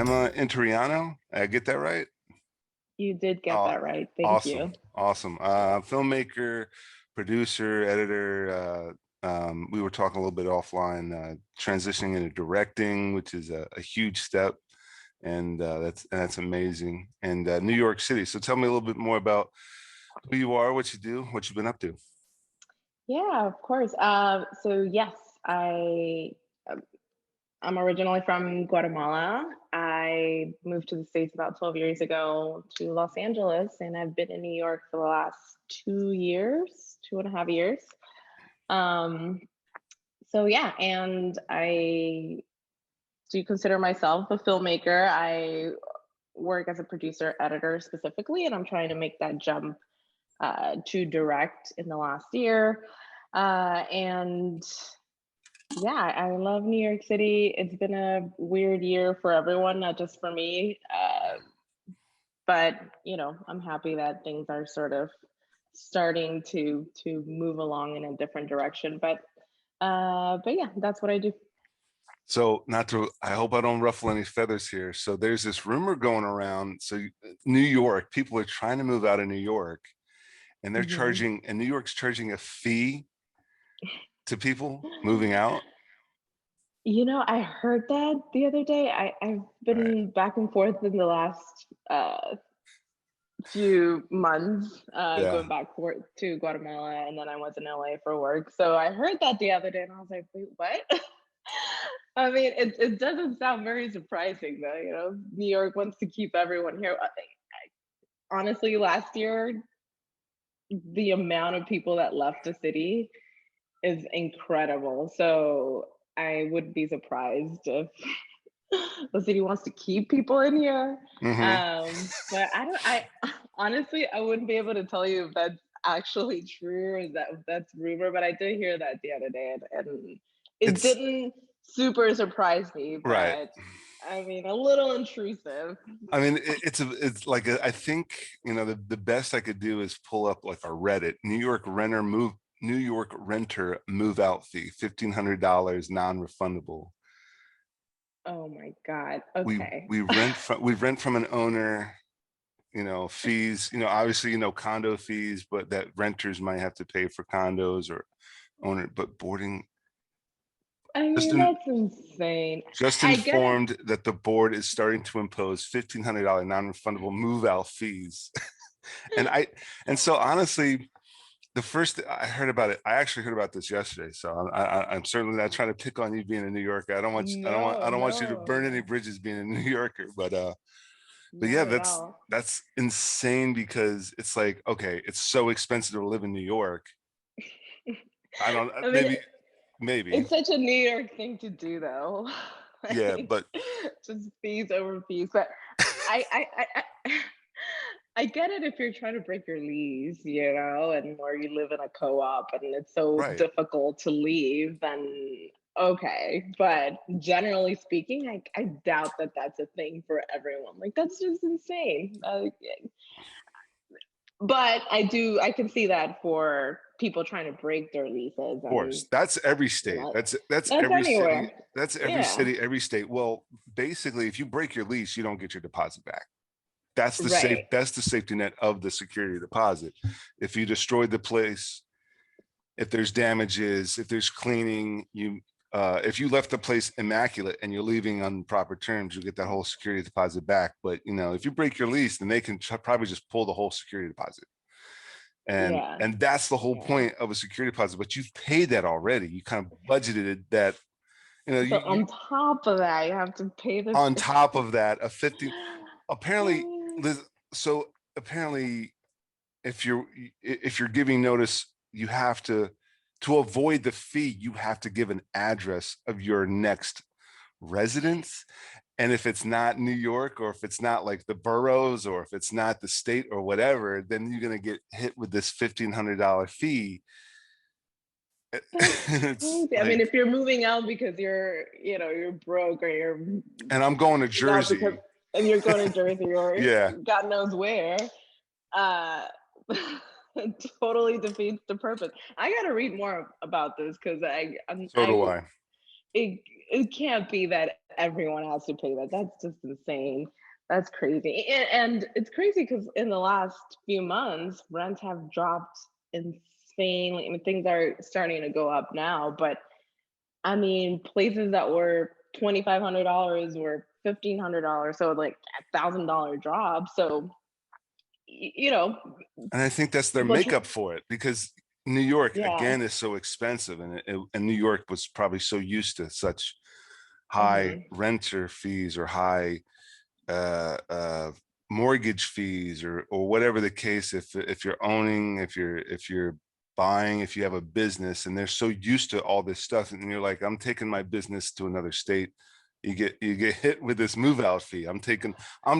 GEMA Interiano. I get that right? You did get Oh, that right. Thank you. awesome. Filmmaker, producer, editor. We were talking a little bit offline, transitioning into directing, which is a huge step, and that's amazing. And New York City. So tell me a little bit more about who you are, what you do, what you've been up to. Yeah, of course. So yes, um, I'm originally from Guatemala. I moved to the States about 12 years ago to Los Angeles, and I've been in New York for the last 2 years, 2.5 years. So yeah, and I do consider myself a filmmaker. I work as a producer, editor specifically, and I'm trying to make that jump to direct in the last year. And yeah, I love New York City. It's been a weird year for everyone, not just for me. But I'm happy that things are sort of starting to move along in a different direction. But yeah, that's what I do. So I hope I don't ruffle any feathers here. So there's this rumor going around. So New York, people are trying to move out of New York, and New York's charging a fee to people moving out. I heard that the other day. I've been back and forth in the last few months, going back to Guatemala, and then I was in LA for work. So I heard that the other day, and I was like, wait, what? I mean, it doesn't sound very surprising, though. New York wants to keep everyone here. Honestly, last year, the amount of people that left the city is incredible. So I wouldn't be surprised if the city wants to keep people in here. But I honestly, I wouldn't be able to tell you if that's actually true or if that's rumor, but I did hear that the other day, and it didn't super surprise me, but right. I mean, a little intrusive. I mean, it's like I think the best I could do is pull up like a Reddit New York renter move out fee, $1,500 non-refundable. Oh my God. Okay. We rent from an owner, fees, obviously, condo fees, but that renters might have to pay for condos or owner, but boarding. I mean, that's insane. Just informed that the board is starting to impose $1,500 non-refundable move-out fees. and so honestly, the first I heard about it, I actually heard about this yesterday. So I'm certainly not trying to pick on you being a New Yorker. I don't want you to burn any bridges being a New Yorker. But yeah, that's insane because it's like, okay, it's so expensive to live in New York. I don't maybe it's such a New York thing to do, though. Yeah, but just fees over fees. But I get it if you're trying to break your lease, and or you live in a co-op and it's so difficult to leave, then okay. But generally speaking, I doubt that that's a thing for everyone. Like, that's just insane. But I can see that for people trying to break their leases. Of course, that's every state. That's every anywhere. City. That's every city, every state. Well, basically, if you break your lease, you don't get your deposit back. That's the safety net of the security deposit. If you destroyed the place, if there's damages, if there's cleaning, if you left the place immaculate and you're leaving on proper terms, you get that whole security deposit back. But if you break your lease, then they can probably just pull the whole security deposit. And that's the whole point of a security deposit. But you've paid that already. You kind of budgeted that. So on top of that, you have to pay this. On top of that, a 50. Apparently, if you're giving notice, you have to avoid the fee, you have to give an address of your next residence. And if it's not New York, or if it's not like the boroughs, or if it's not the state or whatever, then you're going to get hit with this $1,500 fee. Crazy. I mean, if you're moving out because you're broke, or you're and I'm going to Jersey, and you're going to Jersey, or yeah, God knows where, it totally defeats the purpose. I got to read more about this, because so do I. It can't be that everyone has to pay that. That's just insane. That's crazy. And it's crazy because in the last few months, rents have dropped insanely. I mean, things are starting to go up now, but I mean, places that were $2,500 were $1,500, so like $1,000 drop. So, And I think that's their makeup for it, because New York again is so expensive, and New York was probably so used to such high renter fees, or high mortgage fees, or whatever the case. If you're owning, if you're buying, if you have a business, and they're so used to all this stuff, and you're like, I'm taking my business to another state, you get hit with this move out fee. I'm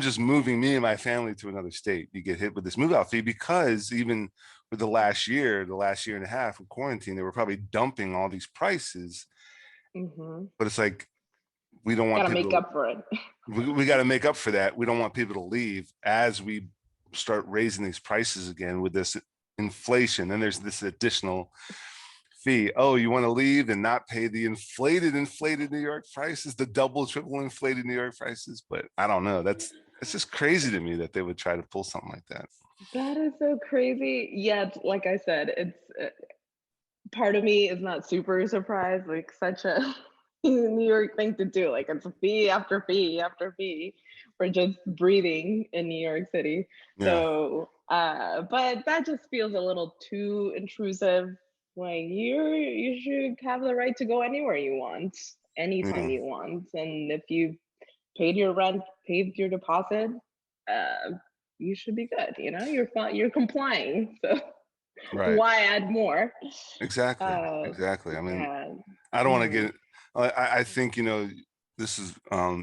just moving me and my family to another state. You get hit with this move out fee, because even with the last year and a half of quarantine, they were probably dumping all these prices. But it's like, we don't want people to make up for it. We got to make up for that. We don't want people to leave as we start raising these prices again with this inflation. And there's this additional fee. Oh, you want to leave and not pay the inflated New York prices, the double, triple inflated New York prices? But I don't know. It's just crazy to me that they would try to pull something like that. That is so crazy. Yet, like I said, it's part of me is not super surprised. Like, such a New York thing to do. Like, it's fee after fee after fee for just breathing in New York City. Yeah. So, but that just feels a little too intrusive. Like, you should have the right to go anywhere you want, anytime you want. And if you paid your rent, paid your deposit, you should be good. You're fine. You're complying. So why add more? Exactly. I mean, I don't want to get. I think this is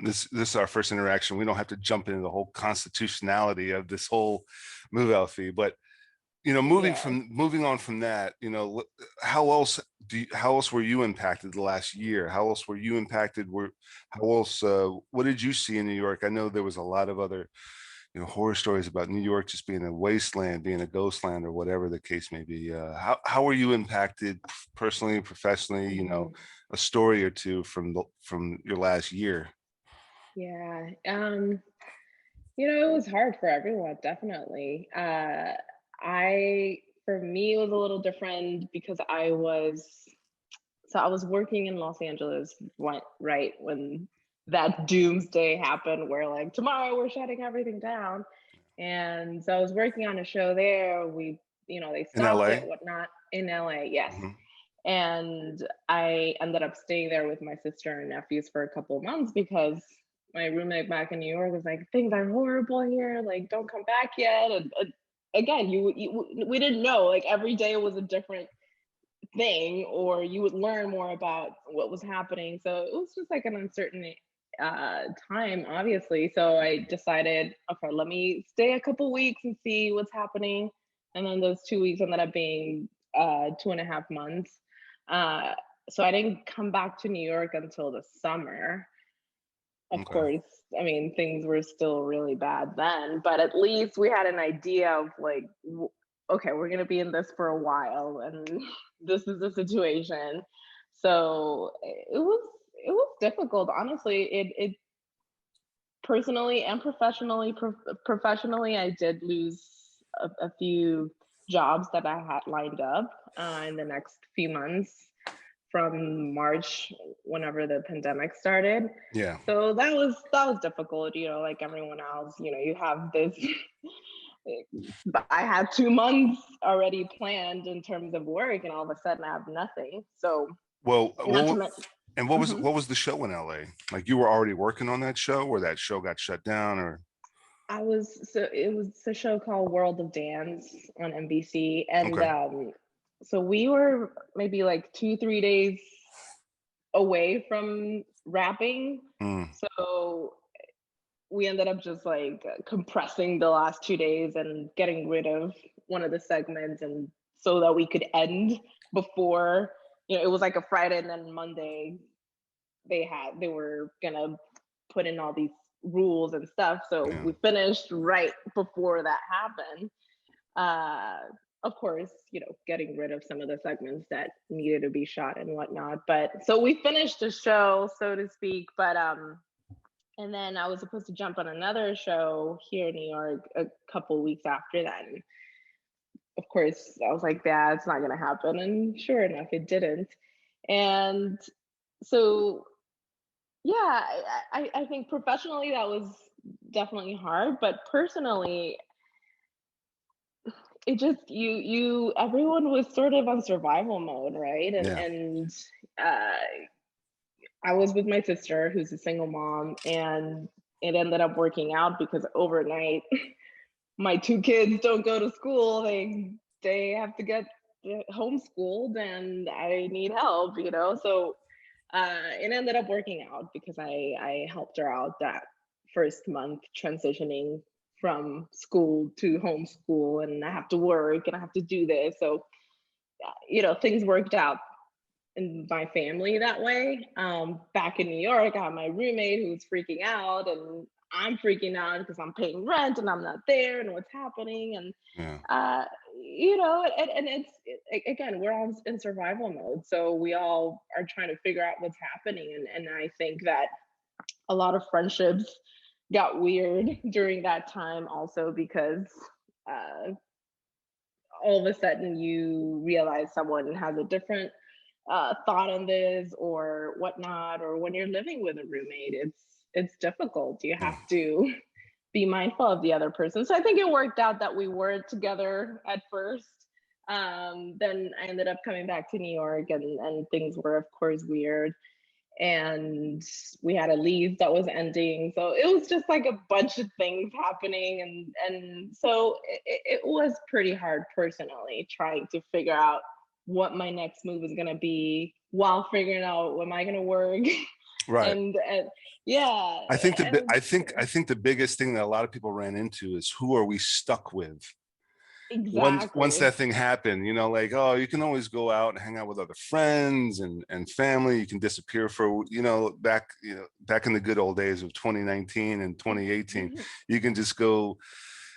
this is our first interaction. We don't have to jump into the whole constitutionality of this whole move out fee, but moving on from that, how else were you impacted the last year? How else were you impacted? What did you see in New York? I know there was a lot of other horror stories about New York just being a wasteland, being a ghost land, or whatever the case may be. How were you impacted personally, professionally? A story or two from your last year. Yeah, it was hard for everyone, definitely. For me, it was a little different because I was working in Los Angeles right when that doomsday happened, where like, tomorrow we're shutting everything down. And so I was working on a show there. They stopped it, whatnot, in LA. Yes. And I ended up staying there with my sister and nephews for a couple of months, because my roommate back in New York was like, things are horrible here, like, don't come back yet. And again, we didn't know, like, every day was a different thing, or you would learn more about what was happening. So it was just like an uncertain time, obviously. So I decided, okay, let me stay a couple weeks and see what's happening. And then those 2 weeks ended up being 2.5 months. So I didn't come back to New York until the summer. Of course, I mean, things were still really bad then, but at least we had an idea of like, okay, we're going to be in this for a while, and this is the situation. So it was difficult, honestly. It personally and professionally, I did lose a few jobs that I had lined up in the next few months from March, whenever the pandemic started. Yeah. So that was difficult, like everyone else. You have this. I had 2 months already planned in terms of work, and all of a sudden I have nothing. So what was the show in LA? Like, you were already working on that show, or that show got shut down, or? It was a show called World of Dance on NBC, and so we were maybe like 2-3 days away from wrapping. So we ended up just like compressing the last 2 days and getting rid of one of the segments, and so that we could end before, it was like a Friday, and then Monday they were gonna put in all these rules and stuff. So we finished right before that happened. Of course, getting rid of some of the segments that needed to be shot and whatnot. But so we finished the show, so to speak. But and then I was supposed to jump on another show here in New York a couple weeks after that. And of course, I was like, yeah, it's not gonna happen. And sure enough, it didn't. And so yeah, I think professionally that was definitely hard, but personally, it just everyone was sort of on survival mode, right? And I was with my sister, who's a single mom, and it ended up working out because overnight my 2 kids don't go to school. They have to get homeschooled, and I need help, so it ended up working out because I helped her out that first month transitioning from school to homeschool, and I have to work and I have to do this. So, things worked out in my family that way. Back in New York, I have my roommate who's freaking out, and I'm freaking out because I'm paying rent and I'm not there, and what's happening. And, and again, we're all in survival mode. So we all are trying to figure out what's happening. And I think that a lot of friendships got weird during that time also, because all of a sudden you realize someone has a different thought on this or whatnot, or when you're living with a roommate, it's difficult. You have to be mindful of the other person. So I think it worked out that we were together at first. Then I ended up coming back to New York, and things were of course weird. And we had a lease that was ending. So it was just like a bunch of things happening. And so it was pretty hard personally, trying to figure out what my next move is going to be while figuring out, am I going to work? Right. And yeah. I think the biggest thing that a lot of people ran into is, who are we stuck with? Exactly. Once that thing happened, like, oh, you can always go out and hang out with other friends and family. You can disappear for, back in the good old days of 2019 and 2018, you can just go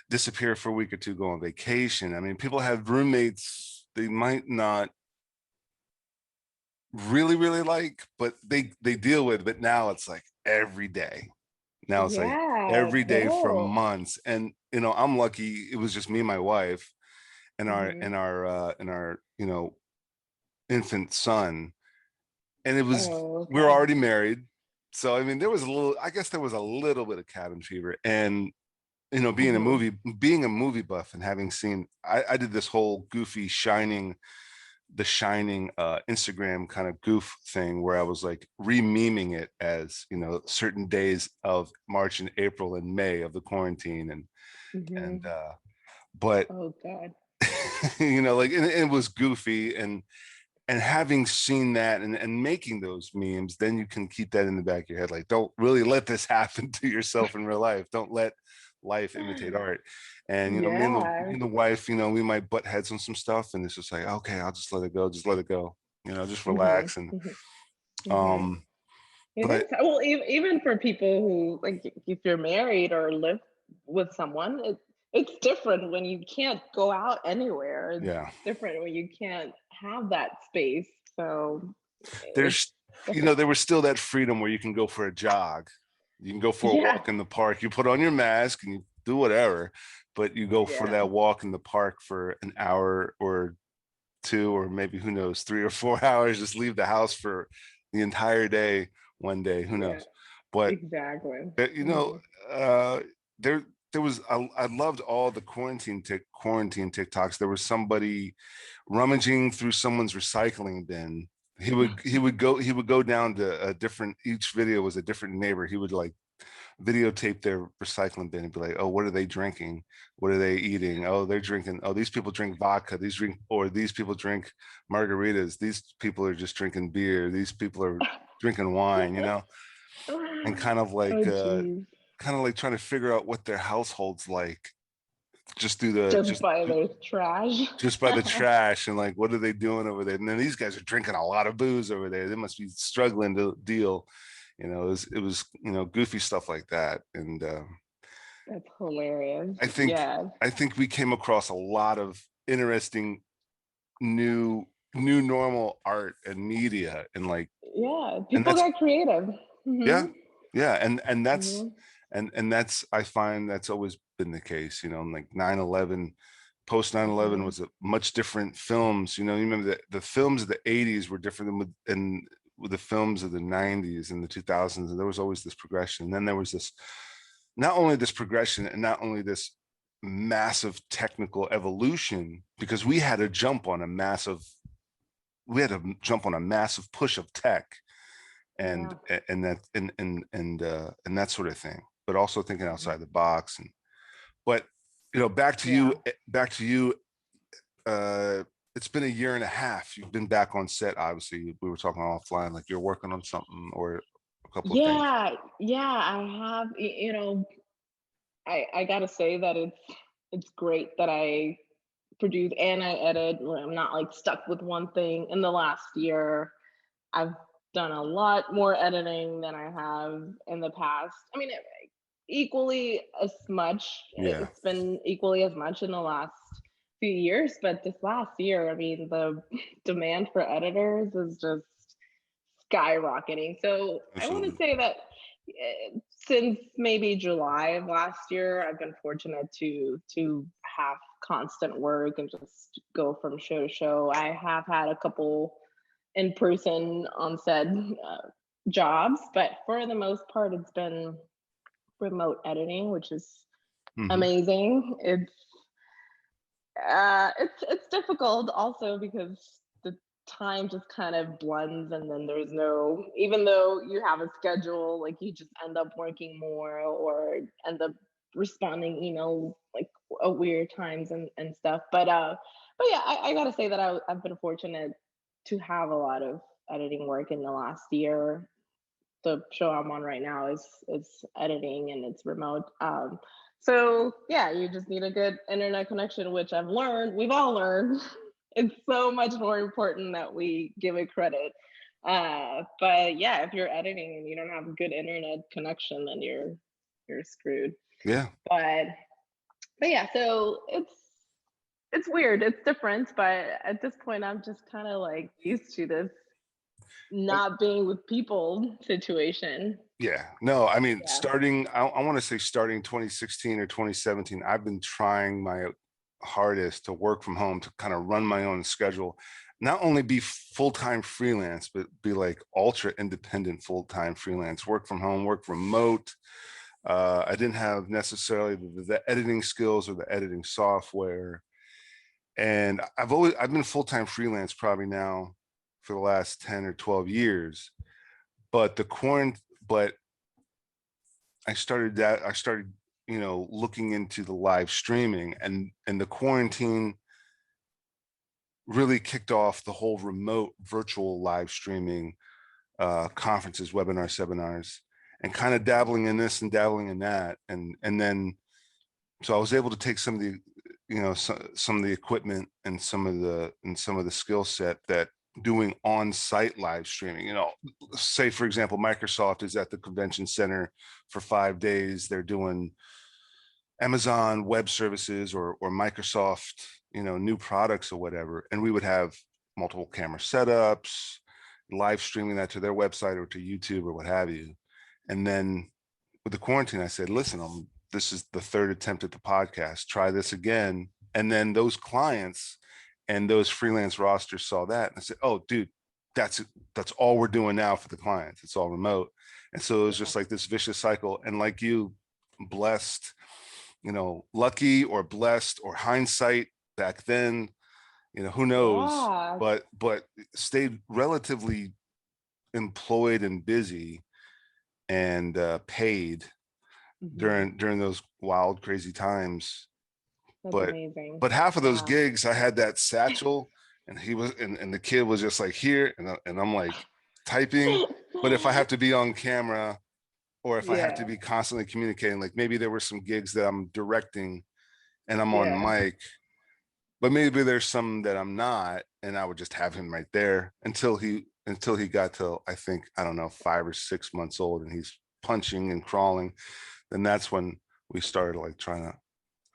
disappear for a week or two, go on vacation. I mean, people have roommates they might not really, really like, but they deal with. But now it's like every day. Now it's like every day for months. And, I'm lucky it was just me and my wife and our infant son. And it was, we were already married. So, I mean, there was a little bit of cabin fever. And, being a movie buff and having seen, I did this whole goofy The Shining Instagram kind of goof thing where I was like re-memeing it as, certain days of March and April and May of the quarantine. But oh God. like, and it was goofy, and having seen that and making those memes, then you can keep that in the back of your head. Like, don't really let this happen to yourself in real life. Don't let life imitate art. And me and the wife, we might butt heads on some stuff, and it's just like, okay, I'll just let it go, just relax. And but well, even for people who, like, if you're married or live with someone, it's different when you can't go out anywhere. It's different when you can't have that space. So there's there was still that freedom where you can go for a jog, you can go for a walk in the park, you put on your mask and you do whatever, but you go for that walk in the park for an hour or two, or maybe, who knows, 3 or 4 hours, just leave the house for the entire day, one day, who knows. But exactly, there was, I loved all the quarantine TikToks. There was somebody rummaging through someone's recycling bin. He would go down to a different, each video was a different neighbor. He would like videotape their recycling bin and be like, oh, what are they drinking? What are they eating? Oh, they're drinking. Oh, these people drink vodka. These people drink margaritas. These people are just drinking beer. These people are drinking wine, and kind of like kind of like trying to figure out what their household's like just through just by their trash. just by the trash, and like, what are they doing over there? And then these guys are drinking a lot of booze over there. They must be struggling to deal. It was goofy stuff like that. And that's hilarious. I think we came across a lot of interesting new normal art and media, and like, people got creative. Yeah, and that's and that's, I find that's always been the case, like 9/11, post 9/11 was a much different films. You remember that the films of the 80s were different than with the films of the 90s and the 2000s, and there was always this progression. And then there was this, not only this progression and not only this massive technical evolution, because we had to jump on a massive push of tech and that sort of thing, but also thinking outside the box. But back to you. It's been a year and a half. You've been back on set. Obviously, we were talking offline, like you're working on something or a couple of things. I have. I gotta say that it's great that I produce and I edit. I'm not like stuck with one thing. In the last year, I've done a lot more editing than I have in the past. I mean, equally as much. It's been equally as much in the last few years, but this last year, I mean, the demand for editors is just skyrocketing. So I want to say that since maybe July of last year, I've been fortunate to have constant work and just go from show to show. I have had a couple in-person on set jobs, but for the most part, it's been remote editing, which is amazing. It's difficult also because the time just kind of blends, and then there's no, even though you have a schedule, like you just end up working more or end up responding emails like at weird times and stuff. But yeah, I gotta say that I've been fortunate to have a lot of editing work in the last year. The show I'm on right now is editing and it's remote. So yeah, you just need a good internet connection, which we've all learned, it's so much more important that we give it credit. But yeah, if you're editing and you don't have a good internet connection, then you're screwed. Yeah. But yeah, so it's weird, it's different, but at this point I'm just kind of like used to this not being with people situation. Yeah, no, I mean, I want to say starting 2016 or 2017, I've been trying my hardest to work from home, to kind of run my own schedule, not only be full-time freelance, but be like ultra independent full-time freelance, work from home, work remote. I didn't have necessarily the editing skills or the editing software. And I've been full-time freelance probably now for the last 10 or 12 years. But I started looking into the live streaming, and the quarantine really kicked off the whole remote virtual live streaming, conferences, webinars, seminars, and kind of dabbling in this and dabbling in that. And then, so I was able to take some of the, some of the equipment and some of the skill set that doing on-site live streaming, say for example, Microsoft is at the convention center for 5 days. They're doing Amazon Web Services or Microsoft, new products or whatever. And we would have multiple camera setups, live streaming that to their website or to YouTube or what have you. And then with the quarantine, I said, listen, this is the third attempt at the podcast, try this again. And then those clients and those freelance rosters saw that and I said, oh, dude, that's all we're doing now for the clients. It's all remote. And so it was just like this vicious cycle. And like you, blessed, lucky or blessed or hindsight back then, who knows, but stayed relatively employed and busy and paid during those wild, crazy times. That's amazing. But half of those gigs, I had that satchel, and he was, and the kid was just like here, and I'm like typing. But if I have to be on camera, or if I have to be constantly communicating, like maybe there were some gigs that I'm directing and I'm on mic, but maybe there's some that I'm not, and I would just have him right there until he got to, I think, I don't know, 5 or 6 months old, and he's punching and crawling. Then that's when we started like trying to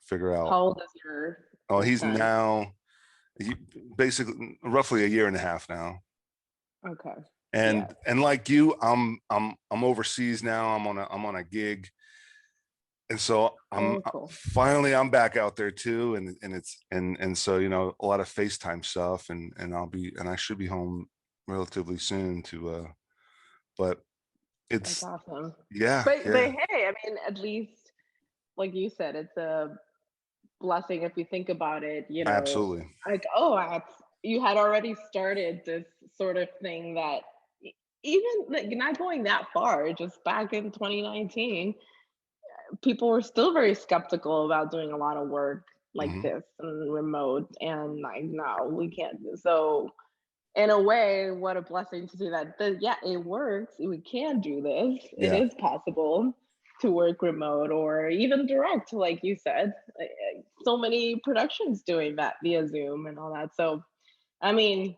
figure out. How old is your He's son? now basically roughly a year and a half now. Okay. And like you, I'm overseas now. I'm on a gig, and so finally I'm back out there too, and so a lot of FaceTime stuff, and I should be home relatively soon to but it's that's awesome. Yeah, but hey, I mean, at least like you said, it's a blessing if you think about it, absolutely. like, you had already started this sort of thing that even like not going that far, just back in 2019, people were still very skeptical about doing a lot of work like this and remote, and like, no, we can't. So in a way, what a blessing to see that. It works. We can do this. It is possible to work remote or even direct, like you said. So many productions doing that via Zoom and all that. So, I mean,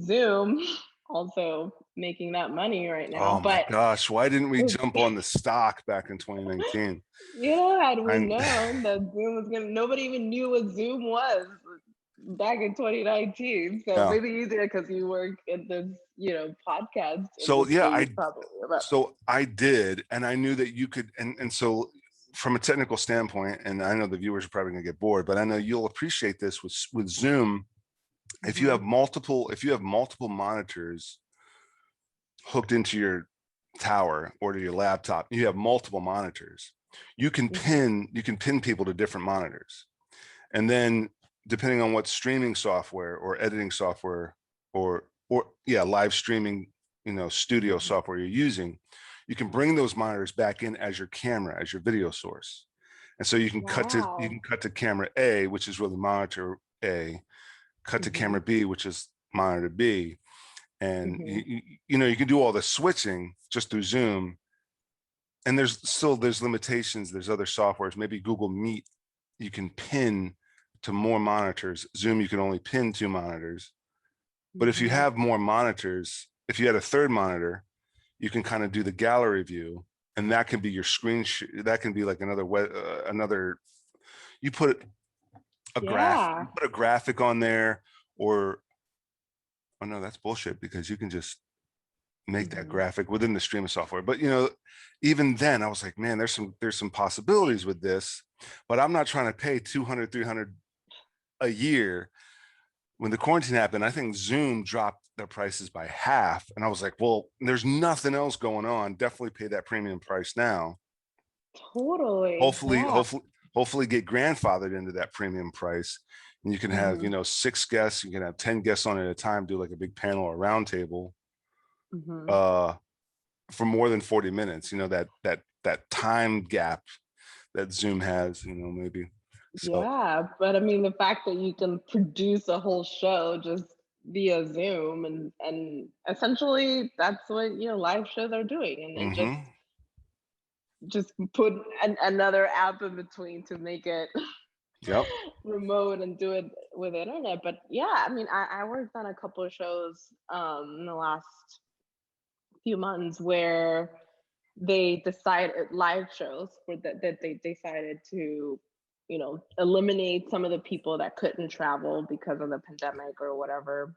Zoom also making that money right now. Oh my gosh, why didn't we jump on the stock back in 2019? Had we known that Zoom was nobody even knew what Zoom was back in 2019. So maybe easier because you work in this, podcast. So I did, and I knew that you could, and so from a technical standpoint, and I know the viewers are probably gonna get bored, but I know you'll appreciate this with Zoom. If you have multiple monitors hooked into your tower or to your laptop, you have multiple monitors, you can pin people to different monitors, and then depending on what streaming software or editing software or live streaming studio software you're using, you can bring those monitors back in as your camera, as your video source. And so you can cut to camera A, which is really monitor A, cut to camera B, which is monitor B, and you can do all the switching just through Zoom. And there's limitations. There's other softwares, maybe Google Meet, you can pin to more monitors. Zoom, you can only pin 2 monitors. But if you have more monitors, if you had a third monitor, you can kind of do the gallery view, and that can be your screen. That can be like another. You put a graphic on there, or oh no, that's bullshit, because you can just make that graphic within the streaming software. But even then I was like, man, there's some possibilities with this, but I'm not trying to pay 200, 300 a year. When the quarantine happened, I think Zoom dropped their prices by half, and I was like, well, there's nothing else going on, definitely pay that premium price now. Totally. Hopefully get grandfathered into that premium price, and you can have 6 guests, you can have 10 guests on at a time, do like a big panel or round table for more than 40 minutes. That time gap that Zoom has, maybe. So. But I mean, the fact that you can produce a whole show just via Zoom, and essentially that's what live shows are doing, and then just put another app in between to make it remote and do it with internet. But I mean, I worked on a couple of shows in the last few months where they decided, live shows where that they decided to eliminate some of the people that couldn't travel because of the pandemic or whatever,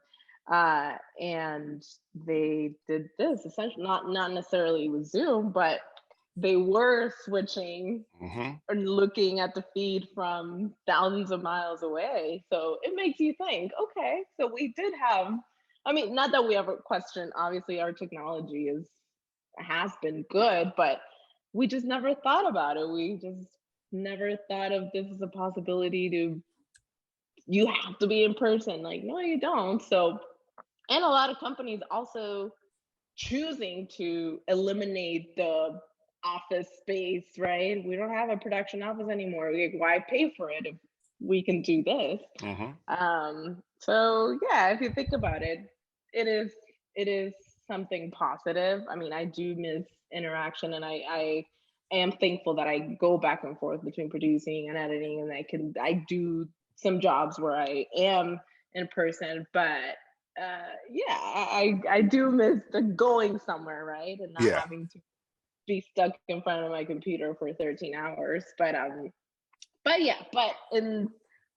and they did this essentially, not necessarily with Zoom, but they were switching and looking at the feed from thousands of miles away. So it makes you think, okay, so we did have, I mean, not that we ever question, obviously our technology has been good, but we just never thought about it. We just never thought of this as a possibility. You have to be in person. Like, no, you don't. So, and a lot of companies also choosing to eliminate the office space, right? We don't have a production office anymore. Like, why pay for it if we can do this? So if you think about it, it is something positive. I mean, I do miss interaction, and I am thankful that I go back and forth between producing and editing, and I do some jobs where I am in person, but yeah, I do miss the going somewhere, right? And not Yeah. having to be stuck in front of my computer for 13 hours. But yeah, but in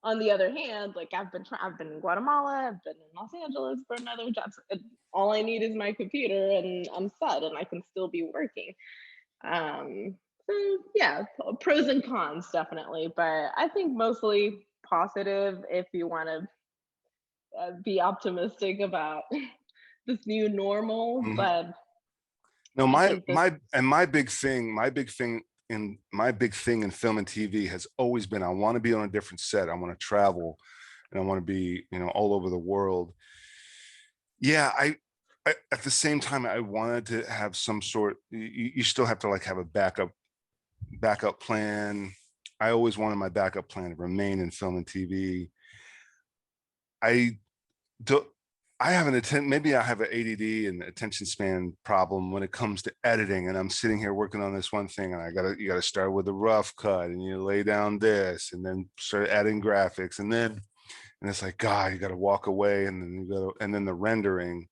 on the other hand, like I've been in Guatemala, I've been in Los Angeles for another job. So all I need is my computer, and I'm set, and I can still be working. So yeah, pros and cons definitely, but I think mostly positive if you want to be optimistic about this new normal. Mhm. But No, I think this. my big thing in film and TV has always been I want to be on a different set. I want to travel, and I want to be, all over the world. Yeah, I at the same time I wanted to have some sort. You still have to like have a backup plan. I always wanted my backup plan to remain in film and TV. I do I have maybe I have an ADD and attention span problem when it comes to editing, and I'm sitting here working on this one thing, and you gotta start with a rough cut, and you lay down this, and then start adding graphics, and it's like, God, you gotta walk away, and then and then the rendering.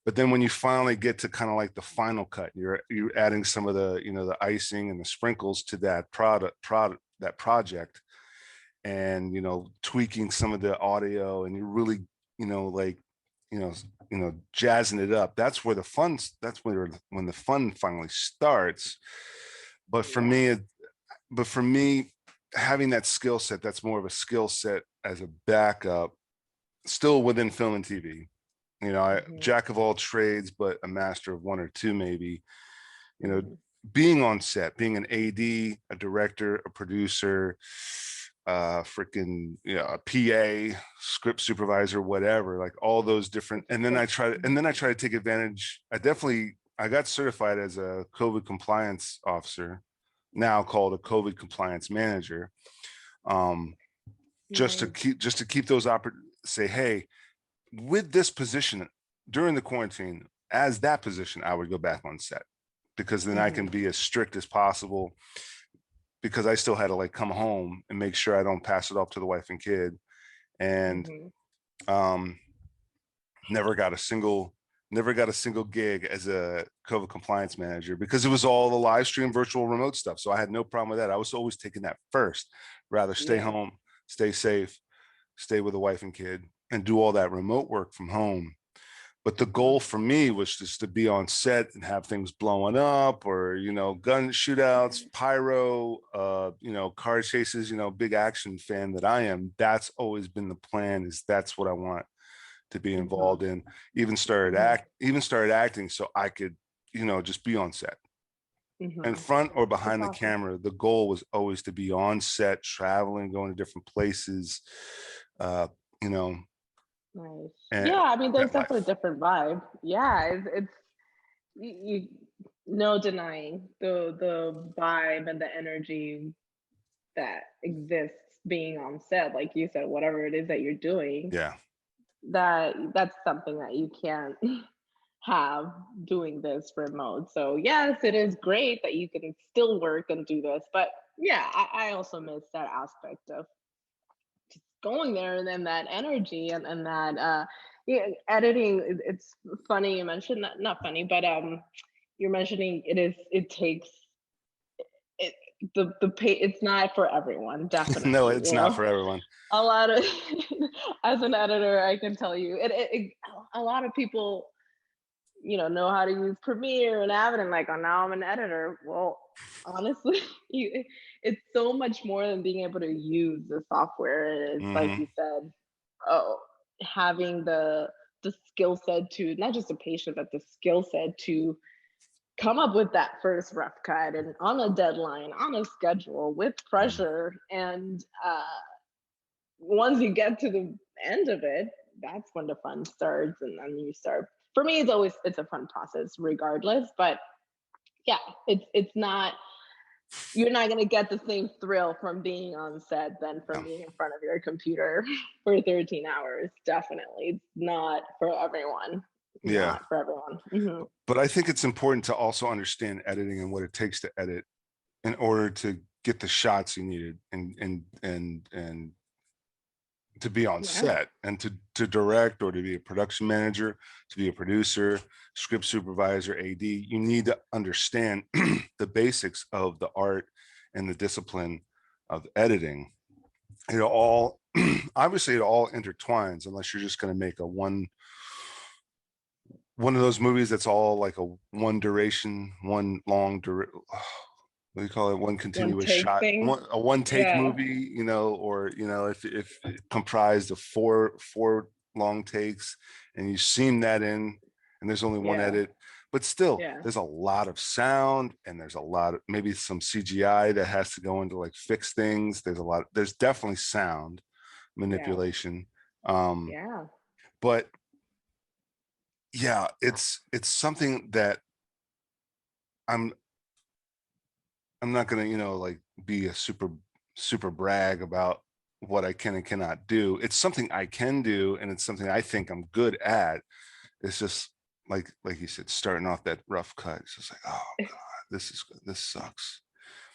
But then when you finally get to kind of like the final cut, you're adding some of the the icing and the sprinkles to that that project, and tweaking some of the audio, and you're really like you know jazzing it up. That's where when the fun finally starts. but for Yeah. me but for me, having that skill set, that's more of a skill set as a backup, still within film and TV. I Mhm, jack of all trades but a master of one or two, maybe. you know mhm. Being on set, being an AD, a director, a producer, freaking a PA, script supervisor, whatever, like all those different. And then I try to take advantage. I got certified as a COVID compliance officer, now called a COVID compliance manager. um Nice. just to keep those say, hey, with this position during the quarantine, as that position, I would go back on set, because then I can Mhm, be as strict as possible, because I still had to like come home and make sure I don't pass it off to the wife and kid. And mhm. um, never got a single gig as a COVID compliance manager, because it was all the live stream, virtual, remote stuff. So I had no problem with that. I was always taking that first. Rather stay Yeah. home, stay safe, stay with the wife and kid, and do all that remote work from home. But the Mhm. goal for me was just to be on set and have things blowing up, or gun shootouts, pyro, car chases. Big action fan that I am. That's always been the plan. That's what I want to be Mhm, involved in. mhm, Even started acting so I could just be on set, in mhm. front or That's behind the awesome. camera. The goal was always to be on set, traveling, going to different places, uh you know Nice. and Yeah, I mean, there's that definitely a life. different vibe. Yeah, it's you no denying the vibe and the energy that exists being on set. Like you said, whatever it is that you're doing, Yeah. that's something that you can't have doing this remote. So yes, it is great that you can still work and do this, but yeah, I also miss that aspect of going there, and then that energy, and that yeah, editing. It's funny you mentioned that, not funny, but you're mentioning it takes it, the pay. It's not for everyone, No, definitely. it's not for everyone. A lot of as an editor, I can tell you a lot of people know how to use Premiere and Avid, and like, oh, now I'm an editor. Well, honestly, it's so much more than being able to use the software. It's like Hmm. you said, oh, having the skill set to not just the patient, but the skill set to come up with that first rough cut and on a deadline, on a schedule, with pressure. And once you get to the end of it, that's when the fun starts, and then you start. For me, it's a fun process regardless, but yeah, it's not. You're not gonna get the same thrill from being on set than from Yeah. being in front of your computer for 13 hours. Definitely, it's not for everyone. not for everyone. Mm-hmm. But I think it's important to also understand editing and what it takes to edit in order to get the shots you needed and to be on set and to direct, or to be a production manager, to be a producer, script supervisor, AD. You need to understand the basics of the art and the discipline of editing. It all obviously it all intertwines, unless you're just going to make a one of those movies that's all like a one duration, one long what do you call it, one continuous shot, a one take movie, you know, or, you know, if it comprised of four long takes and you seam that in and there's only one edit, but still there's a lot of sound and there's a lot of maybe some CGI that has to go into like fix things. There's definitely sound manipulation. But yeah, it's something that I'm not gonna, you know, like be a super brag about what I can and cannot do. It's something I can do, and it's something I think I'm good at. It's just like you said, starting off that rough cut. It's just like, oh God, this sucks.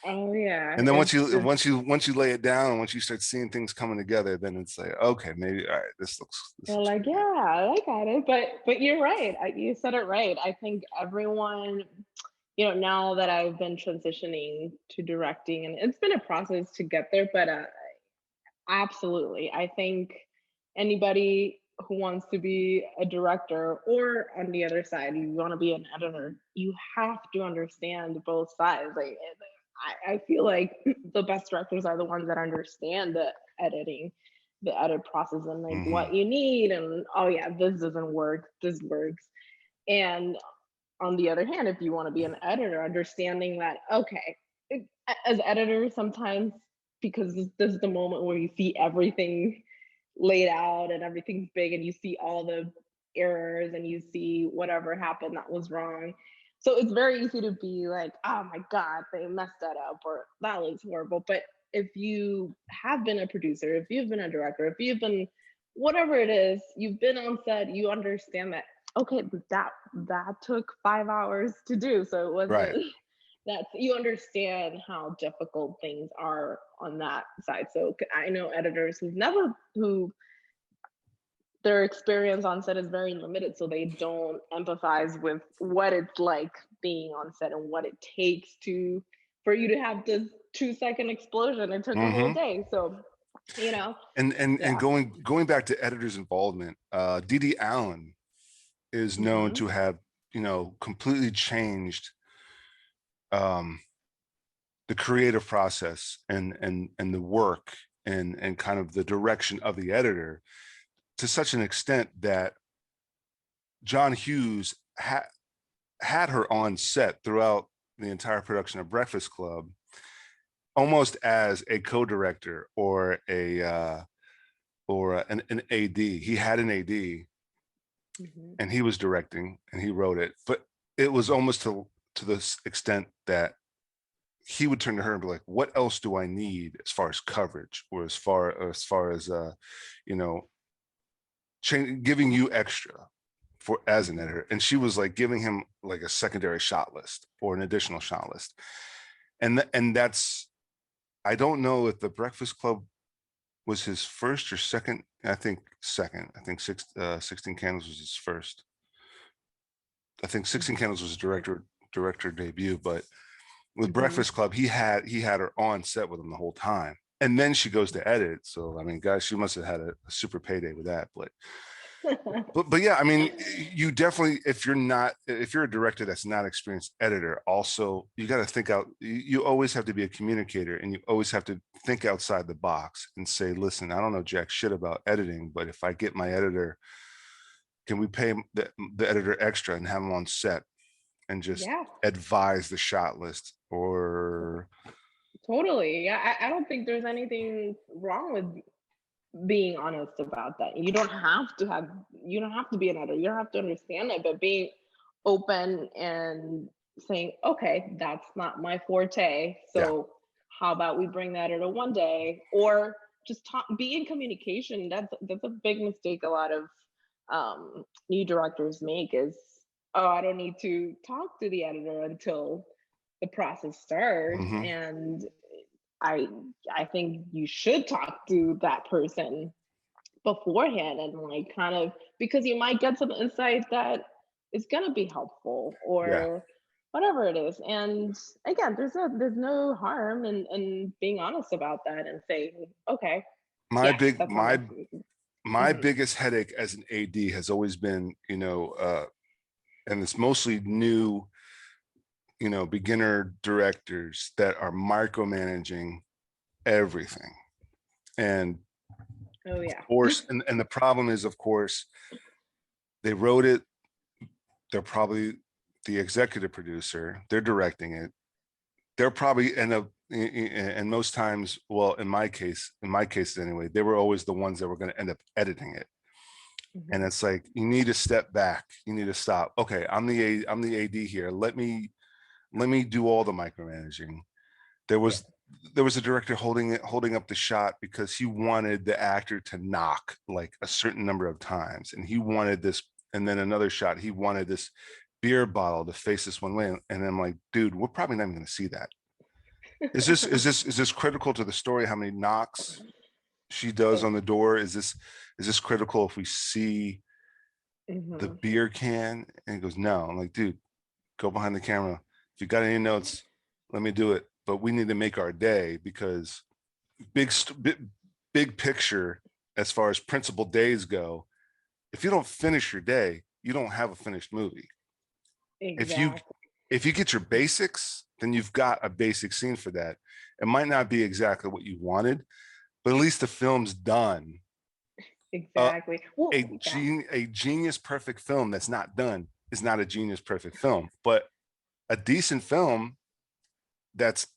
Oh yeah. And then once you lay it down and once you start seeing things coming together, then it's like, okay, maybe all right, this looks like, yeah, I got it. But you're right. You said it right. I think everyone, you know, now that I've been transitioning to directing, and it's been a process to get there, but absolutely. I think anybody who wants to be a director, or on the other side, you want to be an editor, you have to understand both sides. Like, I feel like the best directors are the ones that understand the editing, the edit process, and like what you need, and oh yeah, this doesn't work, this works. And on the other hand, if you want to be an editor, understanding that, okay, as editors, sometimes, because this is the moment where you see everything laid out and everything's big and you see all the errors and you see whatever happened that was wrong. So it's very easy to be like, oh my God, they messed that up, or that looks horrible. But if you have been a producer, if you've been a director, if you've been whatever it is, you've been on set, you understand that, okay, that took 5 hours to do. So it wasn't that you understand how difficult things are on that side. So I know editors who their experience on set is very limited, so they don't empathize with what it's like being on set and what it takes for you to have this 2-second explosion. It took a whole day. So, you know, and going back to editors' involvement, Dee Allen is known to have, you know, completely changed the creative process and the work and kind of the direction of the editor, to such an extent that John Hughes had her on set throughout the entire production of Breakfast Club, almost as a co-director or an AD. He had an AD, and he was directing and he wrote it, but it was almost to this extent that he would turn to her and be like, what else do I need as far as coverage, or as far as you know, giving you extra for as an editor. And she was like giving him like a secondary shot list or an additional shot list. And that's, I don't know if the Breakfast Club was his first or second. I think second. I think 16 Candles was his first. I think 16 Candles was his director debut, but with Breakfast Club, he had her on set with him the whole time. And then she goes to edit. So, I mean, guys, she must have had a super payday with that. But yeah, I mean, you definitely, if you're a director that's not experienced editor, also, you got to think out, you always have to be a communicator, and you always have to think outside the box and say, listen, I don't know jack shit about editing, but if I get my editor, can we pay the editor extra and have him on set and just advise the shot list? Or totally. Yeah, I don't think there's anything wrong with being honest about that. You don't have to be an editor, you don't have to understand it, but being open and saying, okay, that's not my forte, so how about we bring that editor one day, or just be in communication. That's a big mistake a lot of new directors make is, oh, I don't need to talk to the editor until the process starts. Mm-hmm. And I think you should talk to that person beforehand, and like kind of, because you might get some insight that is going to be helpful, or whatever it is. And again, there's no harm in being honest about that and saying, okay, My yes, big that's not my biggest headache as an AD has always been, and it's mostly new, beginner directors that are micromanaging everything. And oh yeah, of course, and the problem is, of course, they wrote it, they're probably the executive producer, they're directing it, they're probably end up, and most times, well, in my case anyway, they were always the ones that were going to end up editing it. And it's like, you need to step back, you need to stop. Okay, I'm the AD here, let me do all the micromanaging. There was a director holding up the shot because he wanted the actor to knock like a certain number of times, and he wanted this, and then another shot, he wanted this beer bottle to face this one way, and I'm like, dude, we're probably not even going to see that. Is this critical to the story? How many knocks she does on the door? Is this critical if we see the beer can? And he goes, no. I'm like, dude, go behind the camera. If you got any notes, let me do it. But we need to make our day, because big picture, as far as principal days go, if you don't finish your day, you don't have a finished movie. exactly. If you get your basics, then you've got a basic scene for that. It might not be exactly what you wanted, but at least the film's done. Exactly. Well, A genius perfect film that's not done is not a genius perfect film, but a decent film that's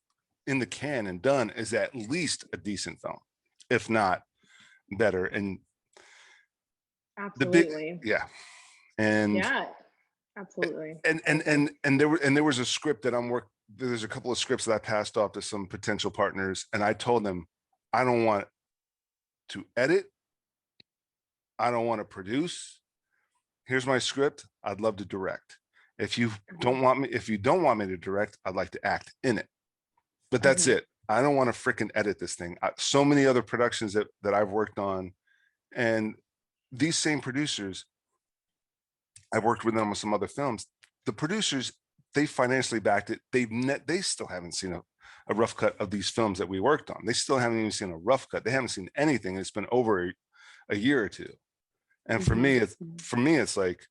in the can and done is at least a decent film, if not better. And absolutely. And yeah, absolutely. And there was a script that there's a couple of scripts that I passed off to some potential partners, and I told them, I don't want to edit, I don't want to produce. Here's my script, I'd love to direct. If you don't want me to direct, I'd like to act in it. But that's it. I don't want to freaking edit this thing. So many other productions that I've worked on, and these same producers, I've worked with them on some other films. The producers, they financially backed it. They still haven't seen a rough cut of these films that we worked on. They still haven't even seen a rough cut. They haven't seen anything. It's been over a year or two. And for me, it's like,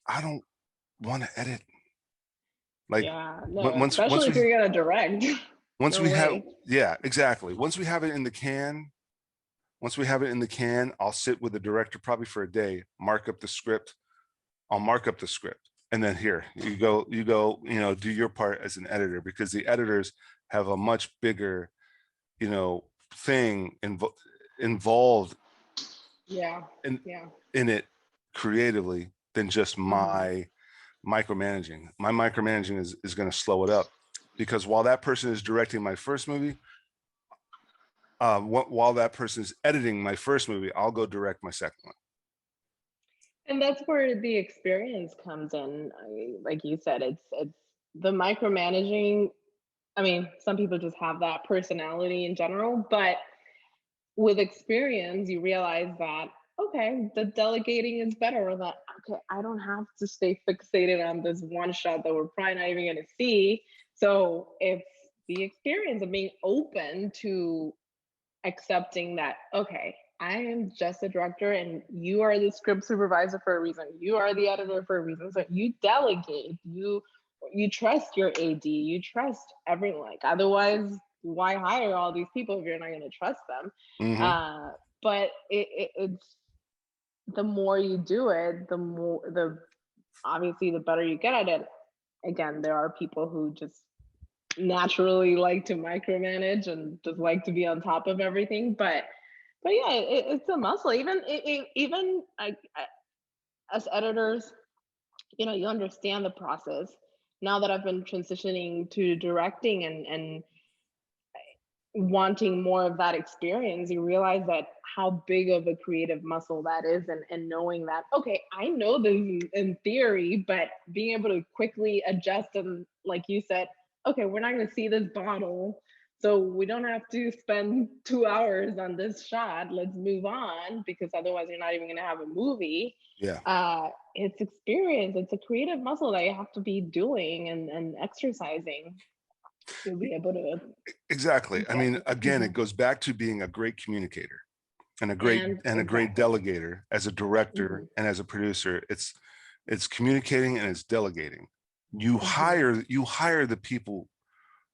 I don't want to edit. Like, especially if you're gonna direct. Once we have, exactly. Once we have it in the can, I'll sit with the director probably for a day, mark up the script. I'll mark up the script, and then here you go, do your part as an editor, because the editors have a much bigger, thing involved in it creatively than just my micromanaging. My micromanaging is going to slow it up, because while that person is directing my first movie, while that person is editing my first movie, I'll go direct my second one. And that's where the experience comes in. Like you said, it's the micromanaging. I mean, some people just have that personality in general, but with experience, you realize that, okay, the delegating is better, or that, okay, I don't have to stay fixated on this one shot that we're probably not even going to see. So it's the experience of being open to accepting that, okay, I am just a director and you are the script supervisor for a reason. You are the editor for a reason. So you delegate, you trust your AD, you trust everyone. Like, otherwise, why hire all these people if you're not going to trust them? But it's, the more you do it, obviously the better you get at it. Again, there are people who just naturally like to micromanage and just like to be on top of everything, but yeah, it's a muscle. Even as editors, you understand the process. Now that I've been transitioning to directing, and wanting more of that experience, you realize that how big of a creative muscle that is, and knowing that, okay, I know this in theory, but being able to quickly adjust and, like you said, okay, we're not going to see this bottle, so we don't have to spend 2 hours on this shot. Let's move on, because otherwise you're not even going to have a movie. Yeah. It's experience. It's a creative muscle that you have to be doing and exercising to be able to. Exactly. I mean, again, it goes back to being a great communicator and a great delegator as a director and as a producer. It's communicating and it's delegating. You hire the people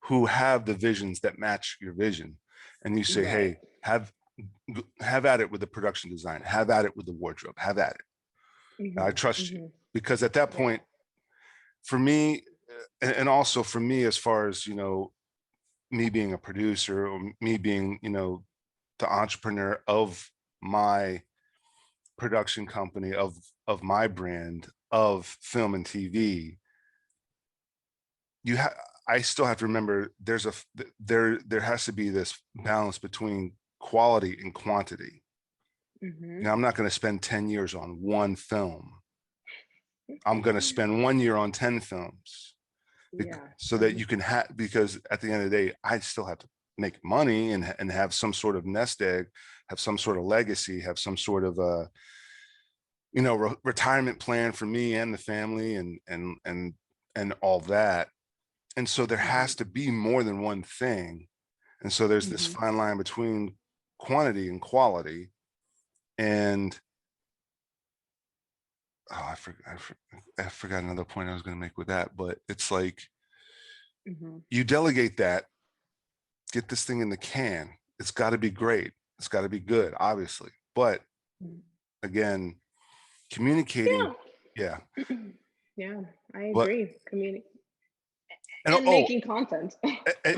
who have the visions that match your vision, and you say, hey, have at it with the production design, have at it with the wardrobe, have at it. I trust you, because at that point, for me, and also for me, as far as, you know, me being a producer, or me being, you know, the entrepreneur of my production company, of my brand of film and TV, I still have to remember there has to be this balance between quality and quantity. You know, I'm not going to spend 10 years on one film. I'm going to spend 1 year on 10 films. So that you can have, because at the end of the day, I still have to make money and have some sort of nest egg, have some sort of legacy, have some sort of you know, retirement plan for me and the family, and all that. And so there has to be more than one thing. And so there's this fine line between quantity and quality. And I forgot another point I was going to make with that, but it's like, you delegate that, get this thing in the can. It's got to be great. It's got to be good, obviously. But again, communicating. Yeah. Yeah, I agree. And making content.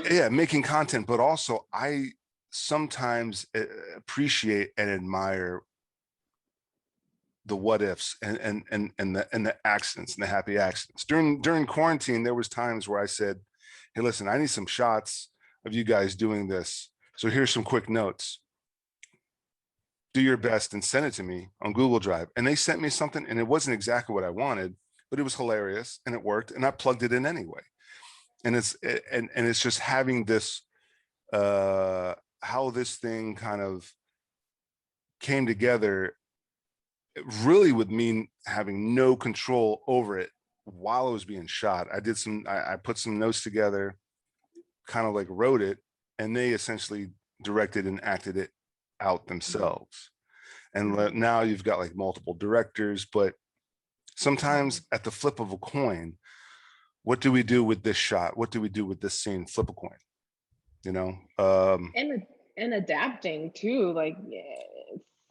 Yeah, making content. But also, I sometimes appreciate and admire the what ifs and the accidents and the happy accidents. During quarantine, there was times where I said, hey, listen, I need some shots of you guys doing this. So here's some quick notes. Do your best and send it to me on Google Drive. And they sent me something, and it wasn't exactly what I wanted, but it was hilarious and it worked, and I plugged it in anyway. And it's just having this, how this thing kind of came together, really with me having no control over it while it was being shot. I put some notes together, kind of like wrote it, and they essentially directed and acted it out themselves. And now you've got like multiple directors, but sometimes at the flip of a coin, what do we do with this shot? What do we do with this scene? Flip a coin, you know? And adapting too, like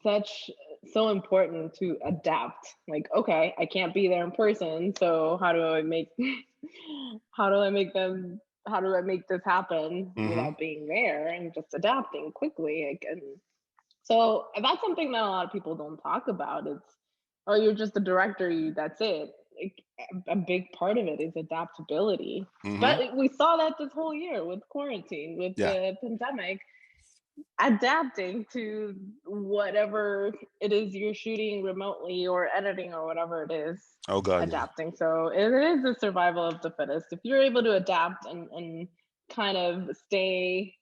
it's so important to adapt. Like, okay, I can't be there in person, so how do I make this happen without being there, and just adapting quickly. And so that's something that a lot of people don't talk about. Or you're just a director, that's it. Like, a big part of it is adaptability. But we saw that this whole year with quarantine, with the pandemic. Adapting to whatever it is you're shooting remotely or editing or whatever it is. Oh God, adapting. So it is the survival of the fittest. If you're able to adapt and kind of stay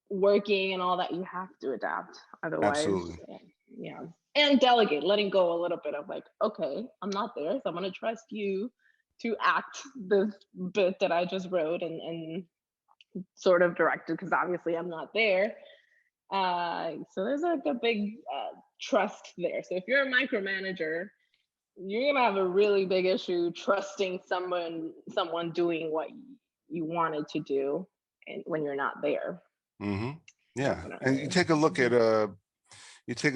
working and all that, you have to adapt. Otherwise, absolutely. Yeah. And delegate, letting go a little bit of like, okay, I'm not there, so I'm gonna trust you to act this bit that I just wrote and sort of directed, because obviously I'm not there. So there's like a big trust there. So if you're a micromanager, you're gonna have a really big issue trusting someone doing what you wanted to do, and when you're not there. Yeah. Definitely. And you take a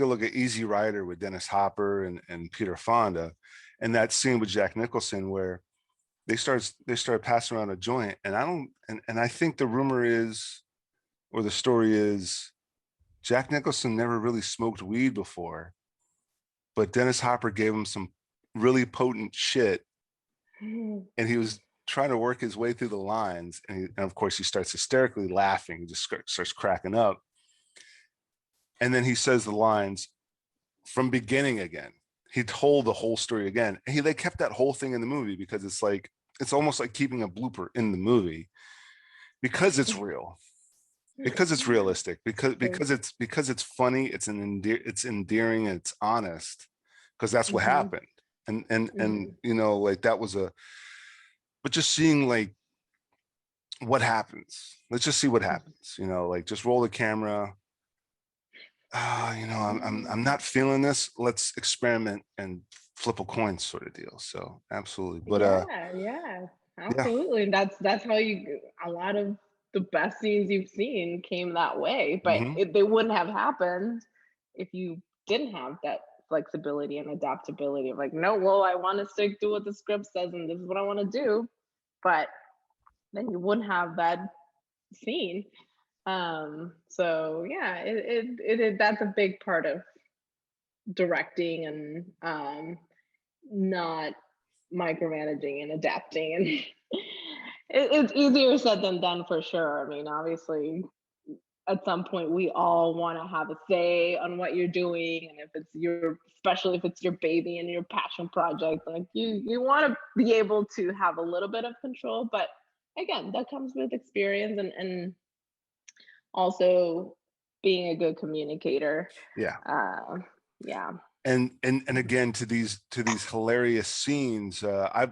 look at Easy Rider with Dennis Hopper and Peter Fonda, and that scene with Jack Nicholson where they start passing around a joint, and I think the rumor is, or the story is, Jack Nicholson never really smoked weed before, but Dennis Hopper gave him some really potent shit, and he was trying to work his way through the lines, and of course he starts hysterically laughing. He just starts cracking up, and then he says the lines from beginning again. He told the whole story again. They kept that whole thing in the movie because it's almost like keeping a blooper in the movie because it's real, because it's realistic, because it's funny, it's endearing, and it's honest, because that's what happened. And you know, like that was but just seeing like what happens. Let's just see what happens. You know, like just roll the camera. You know, I'm not feeling this. Let's experiment and flip a coin, sort of deal. So absolutely, but yeah, absolutely. yeah. That's how a lot of the best scenes you've seen came that way, but Mm-hmm. they wouldn't have happened if you didn't have that flexibility and adaptability of like, no, well, I want to stick to what the script says and this is what I want to do, but then you wouldn't have that scene. So yeah, that's a big part of directing and not micromanaging and adapting, and it's easier said than done for sure. I mean, obviously at some point we all want to have a say on what you're doing, and if it's especially if it's your baby and your passion project, like you want to be able to have a little bit of control, but again, that comes with experience and also being a good communicator. Yeah. Yeah. And again, to these hilarious scenes, I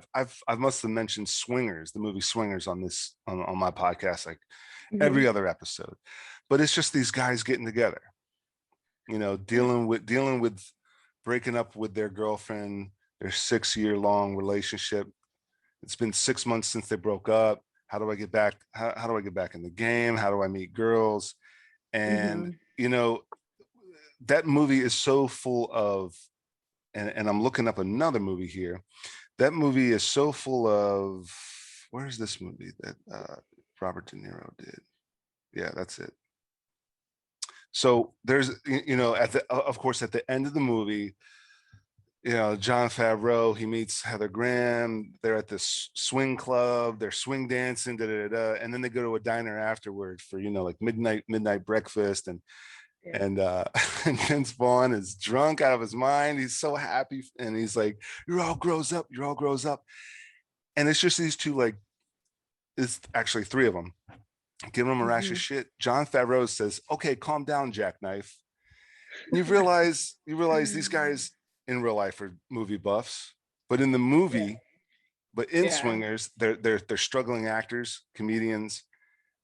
must have mentioned Swingers, the movie Swingers, on my podcast, like every other episode. But it's just these guys getting together, you know, dealing with breaking up with their girlfriend, their 6-year-long relationship. It's been 6 months since they broke up. How do I get back? How do I get back in the game? How do I meet girls? And you know, that movie is so full of, and I'm looking up another movie here. That movie is so full of, where's this movie that Robert De Niro did? Yeah, that's it. So there's, you know, of course, at the end of the movie, you know, Jon Favreau, he meets Heather Graham. They're at this swing club. They're swing dancing, and then they go to a diner afterward for, you know, like midnight breakfast. And and Vince Vaughn is drunk out of his mind. He's so happy, and he's like, "You're all grows up. You're all grows up." And it's just these two, like, it's actually three of them, giving him a rash of shit. Jon Favreau says, "Okay, calm down, Jackknife." And you realize these guys in real life are movie buffs, but in the movie, but in Swingers, they're struggling actors, comedians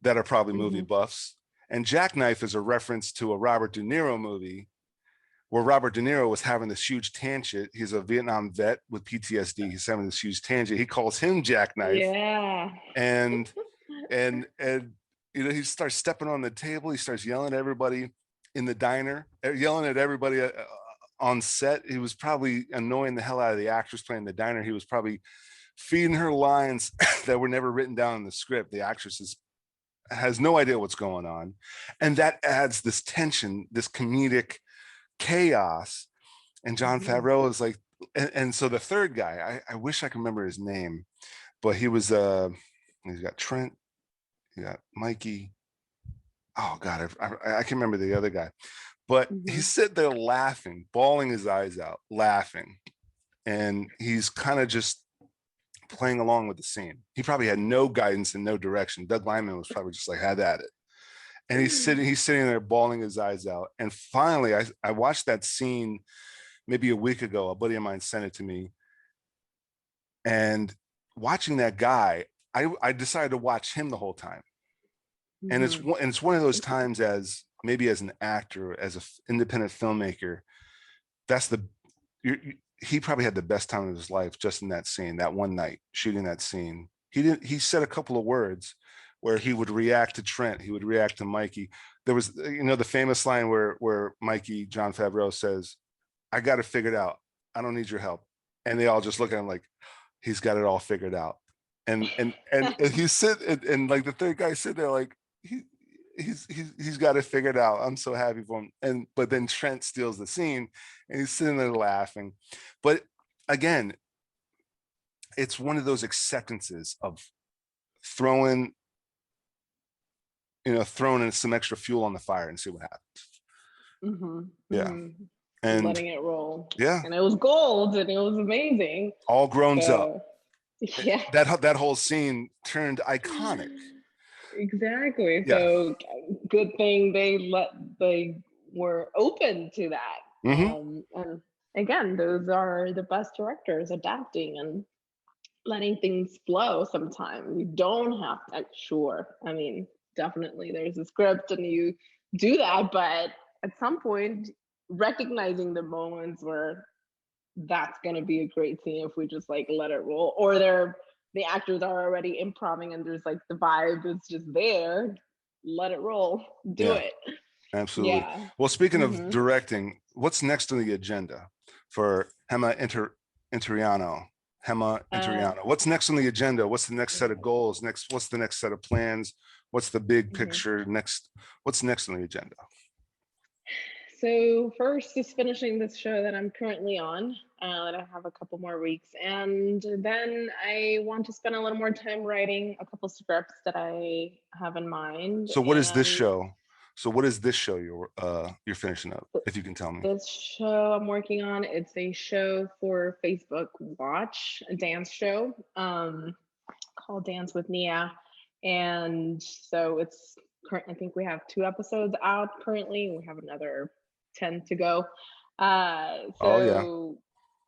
that are probably movie buffs. And Jackknife is a reference to a Robert De Niro movie where Robert De Niro was having this huge tangent. He's a Vietnam vet with PTSD. He's having this huge tangent. He calls him Jackknife. Yeah. And you know, he starts stepping on the table. He starts yelling at everybody in the diner, yelling at everybody on set. He was probably annoying the hell out of the actress playing the diner. He was probably feeding her lines that were never written down in the script. The actress has no idea what's going on. And that adds this tension, this comedic chaos. And Jon Favreau is like, and so the third guy, I wish I could remember his name, but he was, he's got Trent, you got Mikey. Oh God, I can remember the other guy, but he's sitting there laughing, bawling his eyes out, laughing. And he's kind of just playing along with the scene. He probably had no guidance and no direction. Doug Liman was probably just like, had at it. And he's sitting there bawling his eyes out. And finally, I watched that scene maybe a week ago. A buddy of mine sent it to me. And watching that guy, I decided to watch him the whole time. And it's one of those times, as maybe as an actor, as an independent filmmaker, he probably had the best time of his life just in that scene, that one night shooting that scene. He said a couple of words where he would react to Trent, he would react to Mikey. There was, you know, the famous line where Mikey, Jon Favreau, says, "I got it figured out. I don't need your help." And they all just look at him like, he's got it all figured out. And he said, and like the third guy said there, like, he's got it figured out. I'm so happy for him. But then Trent steals the scene and he's sitting there laughing. But again, it's one of those acceptances of throwing in some extra fuel on the fire and see what happens. Yeah. And letting it roll. Yeah. And it was gold and it was amazing. All grown up. Yeah. That whole scene turned iconic. Exactly. Yeah. So good thing they were open to that. And again, those are the best directors, adapting and letting things flow. Sometimes you don't have to, sure, I mean, definitely there's a script and you do that, but at some point recognizing the moments where that's going to be a great scene if we just like let it roll, or the actors are already improvising and there's like the vibe is just there, let it roll, do it. Absolutely. Yeah. Well, speaking of directing, what's next on the agenda for GEMA Interiano? What's next on the agenda? What's the next set of goals? What's the next set of plans? What's the big picture next? What's next on the agenda? So first is finishing this show that I'm currently on, that I have a couple more weeks. And then I want to spend a little more time writing a couple scripts that I have in mind. So what is this show? You're finishing up, if you can tell me? This show I'm working on, it's a show for Facebook Watch, a dance show called Dance with Nia. And so it's current. I think we have 2 episodes out currently. We have another 10 to go.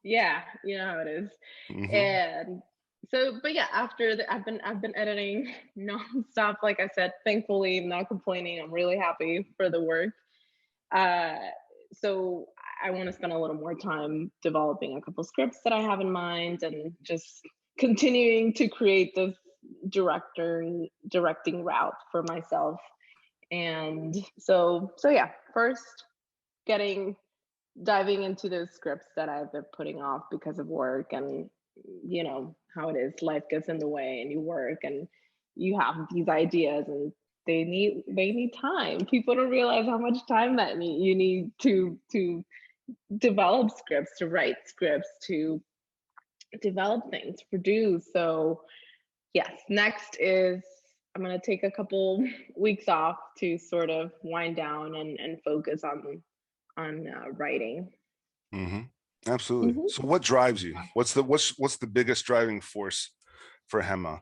Yeah, you know how it is. And so, but yeah, after that, I've been editing nonstop. Like I said, thankfully, I'm not complaining. I'm really happy for the work. So I want to spend a little more time developing a couple scripts that I have in mind, and just continuing to create this directing route for myself. And so yeah, first diving into those scripts that I've been putting off because of work, and you know how it is, life gets in the way and you work and you have these ideas and they need time. People don't realize how much time that you need to develop scripts, to write scripts, to develop things, produce. So yes, next is I'm going to take a couple weeks off to sort of wind down and focus on writing. Absolutely. So what drives you? What's the biggest driving force for GEMA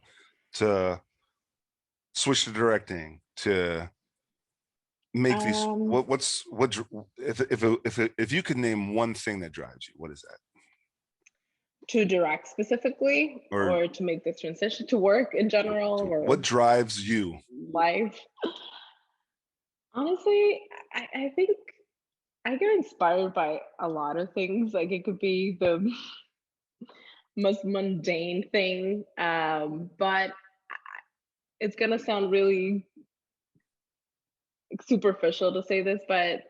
to switch to directing, to make these? If you could name one thing that drives you, what is that? To direct specifically, or to make this transition to work in general, or what drives you? Life. Honestly, I think I get inspired by a lot of things. Like it could be the most mundane thing, but it's gonna sound really superficial to say this, but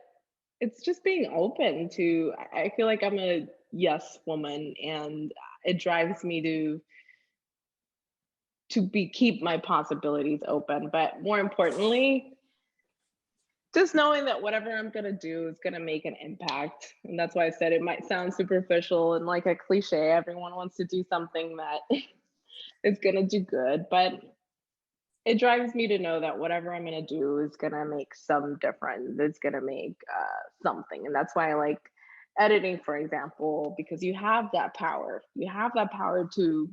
it's just being open to. I feel like I'm a yes woman, and it drives me to keep my possibilities open. But more importantly, just knowing that whatever I'm gonna do is gonna make an impact. And that's why I said it might sound superficial and like a cliche. Everyone wants to do something that is gonna do good, but it drives me to know that whatever I'm gonna do is gonna make some difference. It's gonna make something. And that's why I like editing, for example, because you have that power. You have that power to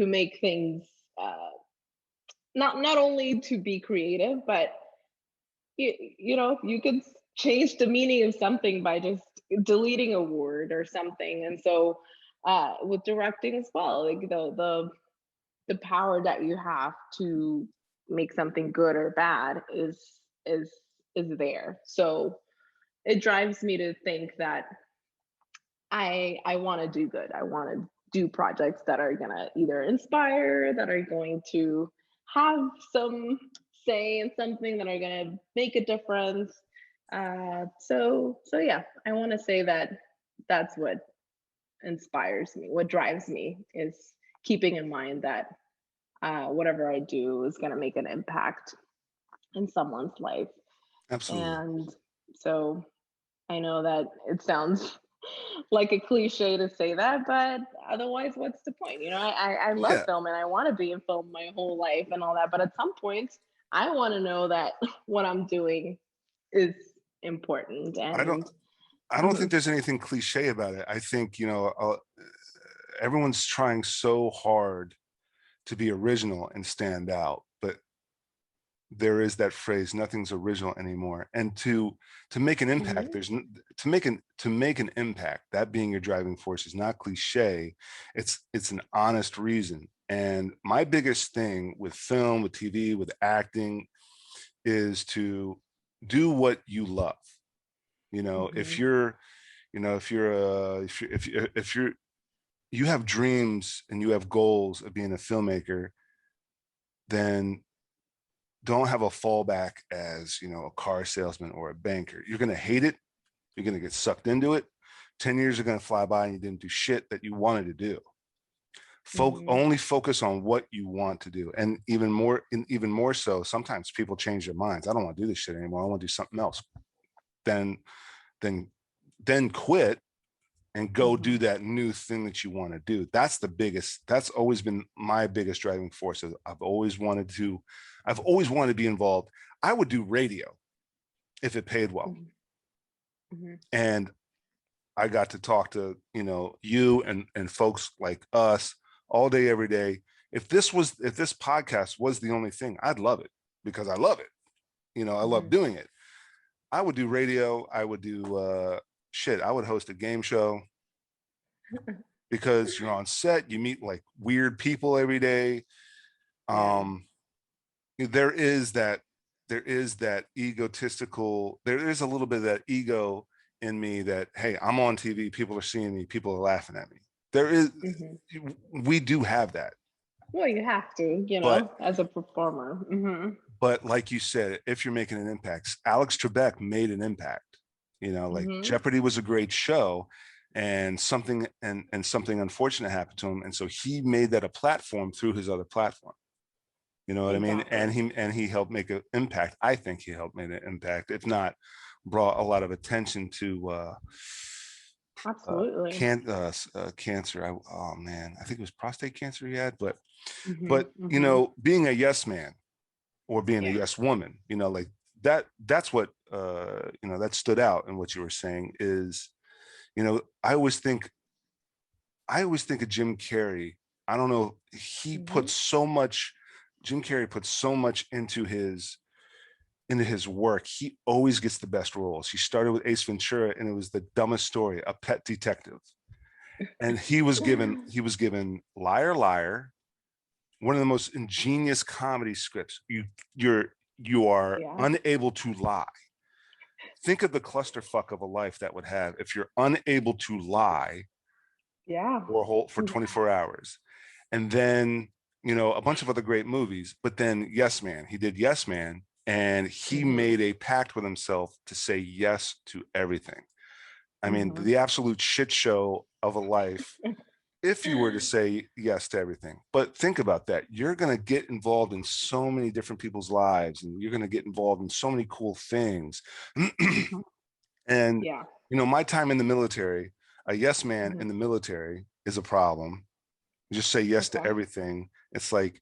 make things not only to be creative, but you know, you could change the meaning of something by just deleting a word or something. And so with directing as well, like the power that you have to make something good or bad is there. So it drives me to think that I want to do good. I want to do projects that are going to either inspire, that are going to have some say in something, that are going to make a difference. So yeah, I want to say that that's what inspires me. What drives me is keeping in mind that whatever I do is going to make an impact in someone's life. Absolutely. And so I know that it sounds like a cliche to say that, but otherwise, what's the point? You know, I love Yeah, film and I want to be in film my whole life and all that. But at some point, I want to know that what I'm doing is important. I don't And I don't think mhm, there's anything cliche about it. I think, everyone's trying so hard to be original and stand out, but there is that phrase, nothing's original anymore. And to make an impact, mhm, to make an impact, that being your driving force is not cliche. It's an honest reason. And my biggest thing with film, with TV, with acting is to do what you love. If mhm, you're, if you're if you're you have dreams and you have goals of being a filmmaker, then don't have a fallback as, a car salesman or a banker. You're going to hate it. You're going to get sucked into it. 10 years are going to fly by and you didn't do shit that you wanted to do. mhm. Only focus on what you want to do. And even more so, sometimes people change their minds. I don't want to do this shit anymore. I want to do something else. Then, then, then quit and go do Mhm. that new thing that you want to do. That's always been my biggest driving force. I've always wanted to be involved. I would do radio if it paid well. Mhm. Mhm. And I got to talk to, you and folks like us all day, every day. If this podcast was the only thing, I'd love it because I love it. I love Mhm. doing it. I would do radio. I would do I would host a game show because you're on set, you meet like weird people every day. Yeah. Um, there is that egotistical, there is a little bit of that ego in me that, hey, I'm on TV, people are seeing me, people are laughing at me. There is, Mhm. we do have that. Well, you have to, But as a performer. Mhm. like you said, if you're making an impact, Alex Trebek made an impact. Like Mhm. Jeopardy was a great show, and something unfortunate happened to him, and so he made that a platform through his other platform. You know what I mean? And Exactly. he helped make an impact. I think he helped make an impact, if not brought a lot of attention to Absolutely. cancer. Oh man, I think it was prostate cancer he had. But Mhm. Mhm. being a yes man or being a Yeah. yes woman, like that. That's what that stood out in what you were saying is, I always think of Jim Carrey. I don't know. Mhm. Jim Carrey puts so much into his work. He always gets the best roles. He started with Ace Ventura, and it was the dumbest story, a pet detective. And he was given Liar Liar, one of the most ingenious comedy scripts. You are Yeah. unable to lie. Think of the clusterfuck of a life that would have if you're unable to lie Yeah. for 24 hours. And then, a bunch of other great movies, but then Yes Man, he did Yes Man, and he Mhm. made a pact with himself to say yes to everything. I mean, Mhm. the absolute shit show of a life if you were to say yes to everything. But think about that. You're going to get involved in so many different people's lives, and you're going to get involved in so many cool things. Mhm. And, Yeah. my time in the military, a yes man Mhm. in the military is a problem. You just say yes to Okay. everything. It's like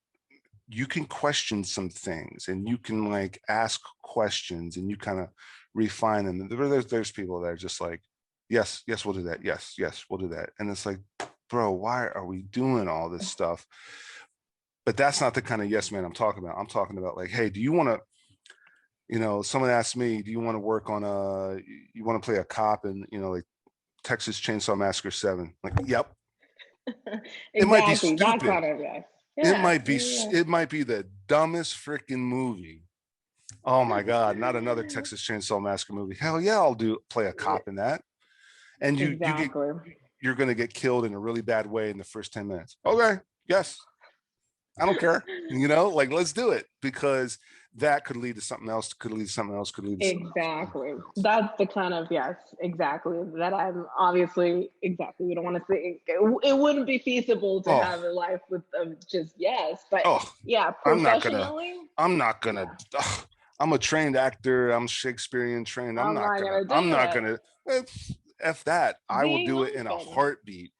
you can question some things and you can like ask questions and you kind of refine them. There's people that are just like, yes, yes, we'll do that. Yes, yes, we'll do that. And it's like, bro, why are we doing all this stuff? But that's not the kind of yes man I'm talking about. I'm talking about like, hey, do you want to, someone asked me, do you want to work on you want to play a cop in, like Texas Chainsaw Massacre 7? Like, yep. It might be Exactly. That stupid. kind of yes. It Yeah. might be Yeah. it might be the dumbest freaking movie. Oh my God, not another Texas Chainsaw Massacre movie. Hell yeah, I'll play a Yeah. cop in that. And Exactly. you're gonna get killed in a really bad way in the first 10 minutes. Okay, yes. I don't care. Like let's do it because that could lead to something else, could lead to something else, could lead to something else. Exactly. That's the kind of yes, exactly. That I'm obviously exactly. We don't want to say it wouldn't be feasible to Oh, have a life with just yes, but oh, yeah, I'm not gonna, professionally, I'm not gonna, yeah, I'm a trained actor. I'm Shakespearean trained. I'm not gonna do I'm not it. gonna, F that. I will being do it in a open. heartbeat.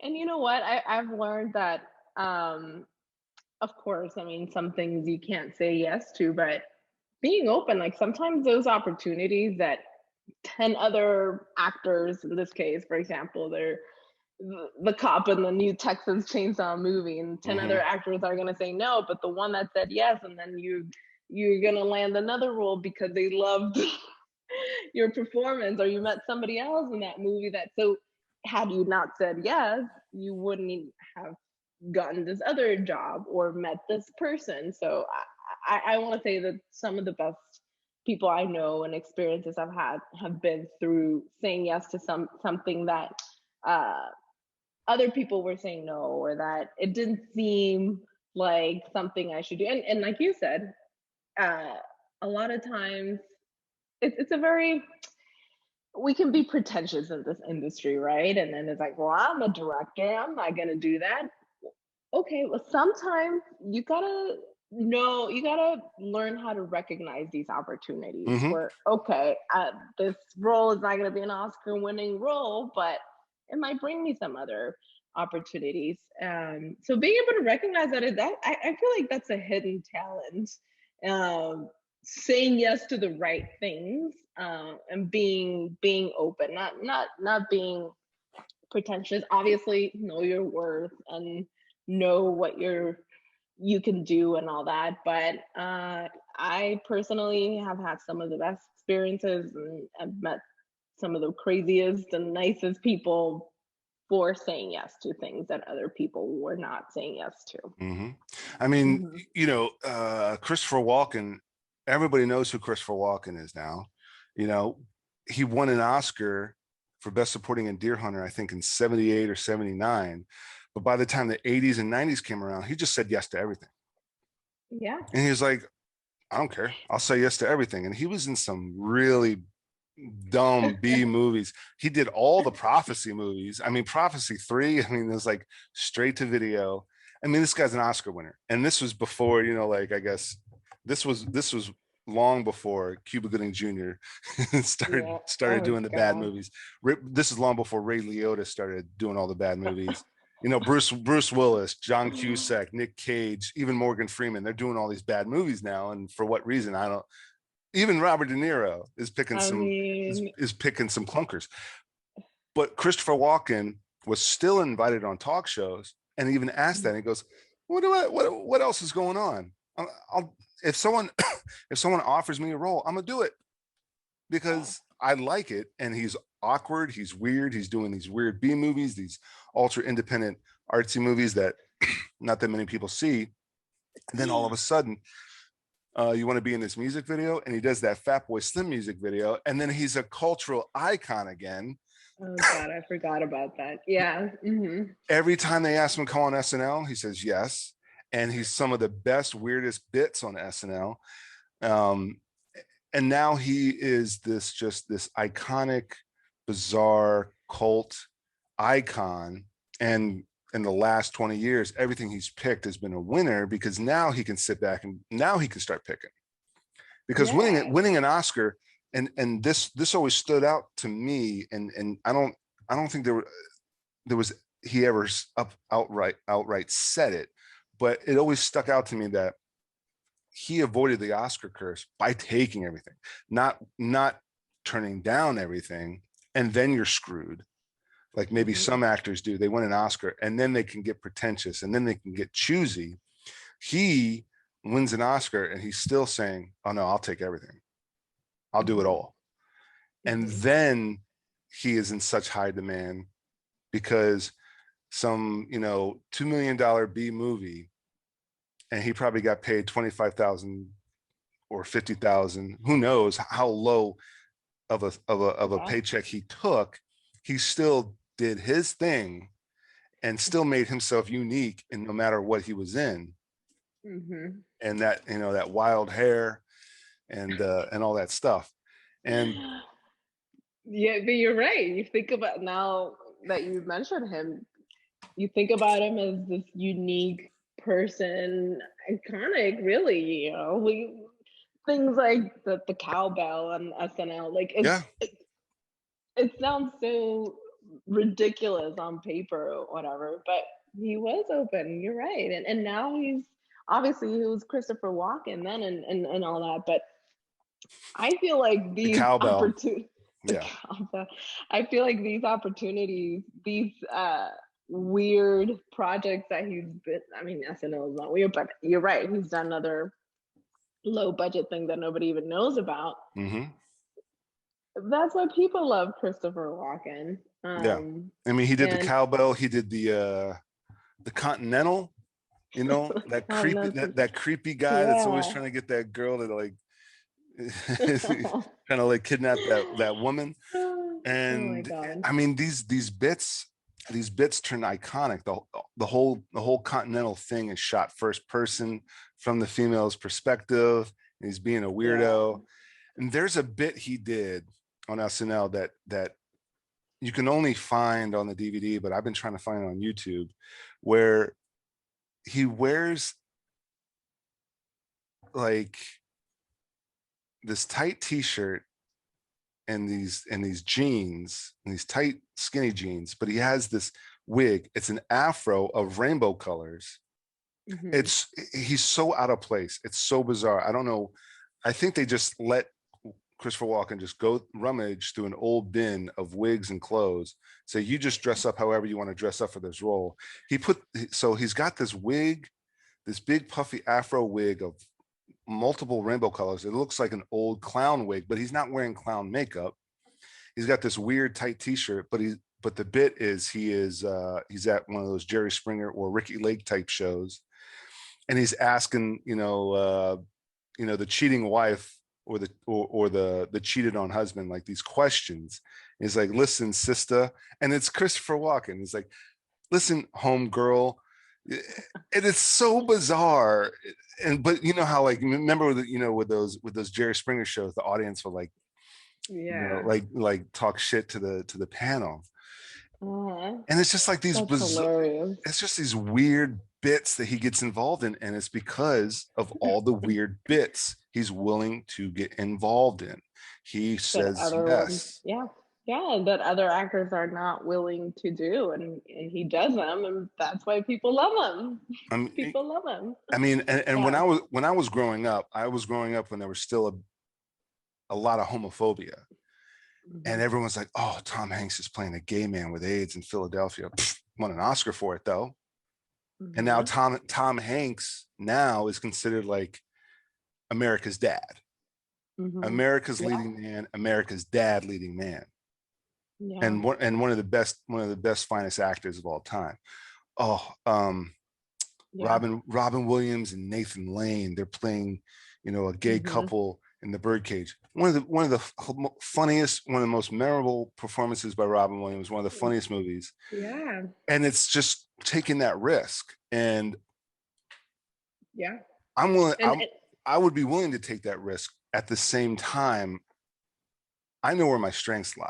And you know what? I've learned that, of course, I mean, some things you can't say yes to, but being open, like sometimes those opportunities that 10 other actors, in this case, for example, they're the cop in the new Texas Chainsaw movie, and 10 other actors are going to say no, but the one that said yes, and then you're going to land another role because they loved your performance, or you met somebody else in that movie that, so had you not said yes, you wouldn't have gotten this other job or met this person. So I want to say that some of the best people I know and experiences I've had have been through saying yes to something that other people were saying no, or that it didn't seem like something I should do. And like you said, a lot of times it's a very, we can be pretentious in this industry, right? And then it's like, well, I'm a director, I'm not gonna do that. Okay, well, sometimes you gotta know, you gotta learn how to recognize these opportunities where, okay, this role is not gonna be an Oscar winning role, but it might bring me some other opportunities. So being able to recognize I feel like that's a hidden talent. Saying yes to the right things, and being open, not being pretentious. Obviously, know your worth and know what you can do and all that. But I personally have had some of the best experiences, and I've met some of the craziest and nicest people for saying yes to things that other people were not saying yes to. I mean, Christopher Walken, everybody knows who Christopher Walken is now. He won an Oscar for Best Supporting in Deer Hunter, I think in 78 or 79. But by the time the 80s and 90s came around, he just said yes to everything. Yeah. And he was like, I don't care. I'll say yes to everything. And he was in some really dumb B movies. He did all the Prophecy movies. I mean, Prophecy 3, I mean, it was like straight to video. I mean, this guy's an Oscar winner. And this was before, I guess this was long before Cuba Gooding Jr. started doing the bad movies. This is long before Ray Liotta started doing all the bad movies. Bruce Willis, John Cusack, Nick Cage, even Morgan Freeman, they're doing all these bad movies now. And for what reason? I don't. Even Robert De Niro is picking is picking some clunkers. But Christopher Walken was still invited on talk shows, and even asked that. And he goes, what else is going on? If someone offers me a role, I'm gonna do it because I like it. And he's awkward, he's weird, he's doing these weird B movies, these ultra independent artsy movies that not that many people see. And then all of a sudden, you want to be in this music video, and he does that Fatboy Slim music video, and then he's a cultural icon again. Oh God, I forgot about that. Yeah. Every time they ask him to come on SNL, he says yes, and he's some of the best, weirdest bits on SNL. And now he is this iconic, bizarre cult icon. And in the last 20 years, everything he's picked has been a winner, because now he can sit back and now he can start picking. Because winning an Oscar, and this always stood out to me, and I don't think there was he ever outright said it, but it always stuck out to me that he avoided the Oscar curse by taking everything, not turning down everything, and then you're screwed. Like maybe some actors do. They win an Oscar and then they can get pretentious and then they can get choosy. He wins an Oscar and he's still saying, oh no, I'll take everything. I'll do it all. And then he is in such high demand because some, $2 million B movie, and he probably got paid $25,000 or $50,000. Who knows how low of a paycheck he took. He still did his thing and still made himself unique, and no matter what he was in. And that, that wild hair and all that stuff. And yeah, but you're right. You think about, now that you mentioned him, you think about him as this unique person, iconic, really. Things like the cowbell on SNL, like it sounds so ridiculous on paper or whatever, but he was open. You're right. And now he's obviously he was Christopher Walken then and all that, but I feel like these opportunities, I feel like these opportunities, these weird projects that he's been, I mean, SNL is not weird, but you're right. He's done other low budget thing that nobody even knows about. That's why people love Christopher Walken. I mean, he did the Cowbell. He did the Continental. You know, that creepy that creepy guy that's always trying to get that girl to like trying to like kidnap that woman. And I mean, these bits turn iconic. The whole Continental thing is shot first person from the female's perspective. And he's being a weirdo. And there's a bit he did on SNL that you can only find on the DVD, but I've been trying to find it on YouTube, where he wears like this tight t-shirt and these jeans, and these tight skinny jeans, but he has this wig. It's an afro of rainbow colors. He's so out of place. It's so bizarre. I don't know. I think they just let Christopher Walken just go rummage through an old bin of wigs and clothes. So you just dress up however you want to dress up for this role. He's got this wig, this big puffy afro wig of multiple rainbow colors. It looks like an old clown wig, but he's not wearing clown makeup. He's got this weird tight t-shirt, but the bit is he's at one of those Jerry Springer or Ricky Lake type shows, and he's asking the cheating wife or the cheated on husband like these questions. He's like, listen, sister, and it's Christopher Walken. He's like, listen, home girl. And it's so bizarre. But you know how, like, remember with those Jerry Springer shows, the audience will like, like talk shit to the panel. And it's just like these bizarre, it's just these weird bits that he gets involved in, and it's because of all the weird bits he's willing to get involved in. He says yes. That other actors are not willing to do, and he does them, and that's why people love him. People love him. I mean, and when I was growing up when there was still a lot of homophobia. And everyone's like, oh, Tom Hanks is playing a gay man with AIDS in Philadelphia. Pfft, won an Oscar for it, though. And now Tom Hanks now is considered like America's dad. America's leading man, America's dad leading man. And one of the best finest actors of all time. Robin Williams and Nathan Lane, they're playing, a gay couple in The Birdcage. One of the funniest, one of the most memorable performances by Robin Williams, one of the funniest movies. And it's just taking that risk. And I'm willing, I would be willing to take that risk. At the same time, I know where my strengths lie.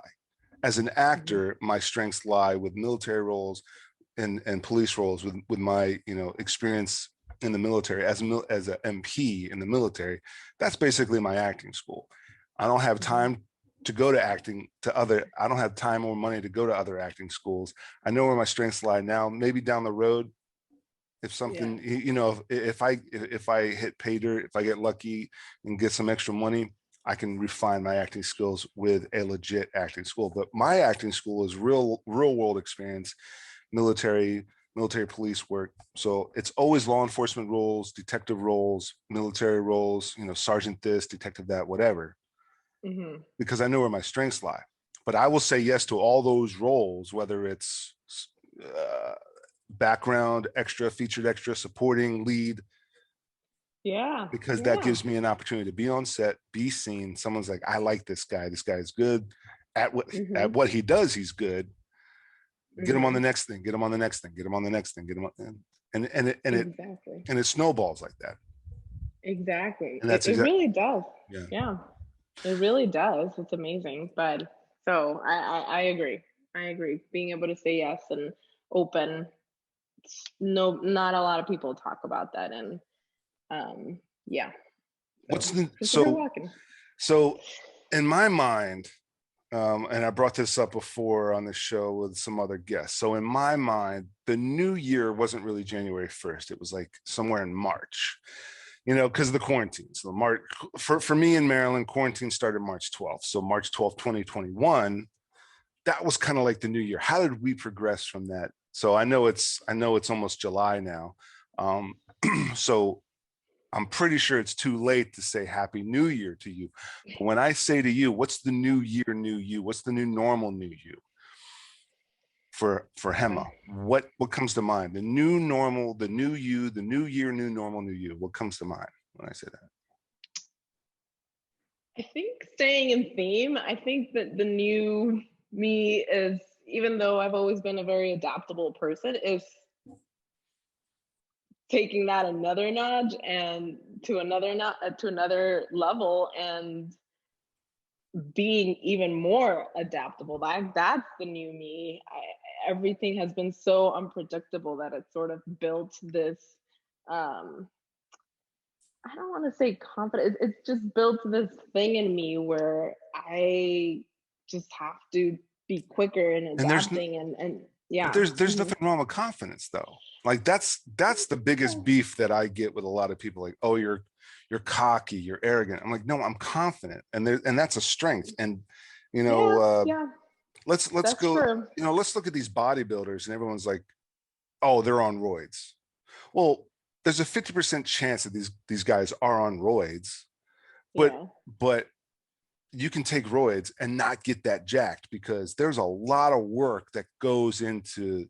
As an actor, my strengths lie with military roles and police roles, with my experience in the military as an MP in the military. That's basically my acting school. I don't have time to go to I don't have time or money to go to other acting schools. I know where my strengths lie now. Maybe down the road, if something, if I hit pay dirt, if I get lucky and get some extra money, I can refine my acting skills with a legit acting school. But my acting school is real world experience, military police work. So it's always law enforcement roles, detective roles, military roles, sergeant this, detective that, whatever, because I know where my strengths lie. But I will say yes to all those roles, whether it's background, extra, featured extra, supporting, lead. Because that gives me an opportunity to be on set, be seen. Someone's like, I like this guy. This guy's good at what he does. He's good. Get him on the next thing. Get him on the next thing. Get him on the next thing. Get him on, and it snowballs like that. Exactly. And it really does. Yeah, it really does. It's amazing. But so I agree. Being able to say yes and open. Not a lot of people talk about that, and so in my mind, and I brought this up before on the show with some other guests. So in my mind, the new year wasn't really January 1st. It was like somewhere in March, because of the quarantine. So March, for me in Maryland, quarantine started March 12th. So March 12th, 2021, that was kind of like the new year. How did we progress from that? So I know it's almost July now. So I'm pretty sure it's too late to say Happy New Year to you. But when I say to you, what's the new year, new you? What's the new normal, new you? For Hema, what comes to mind? The new normal, the new you, the new year, new normal, new you. What comes to mind when I say that? I think staying in theme, I think that the new me is, even though I've always been a very adaptable person, is taking that another notch and to another level and being even more adaptable. That's the new me. Everything has been so unpredictable that it's sort of built this I don't want to say confidence. It's just built this thing in me where I just have to be quicker and adapting and yeah. But there's nothing wrong with confidence though. Like that's the biggest beef that I get with a lot of people. Like, oh, you're cocky, you're arrogant. I'm like, no, I'm confident, and that's a strength. And let's that's go. True. Let's look at these bodybuilders, and everyone's like, oh, they're on roids. Well, there's a 50% chance that these guys are on roids, but you can take roids and not get that jacked, because there's a lot of work that goes into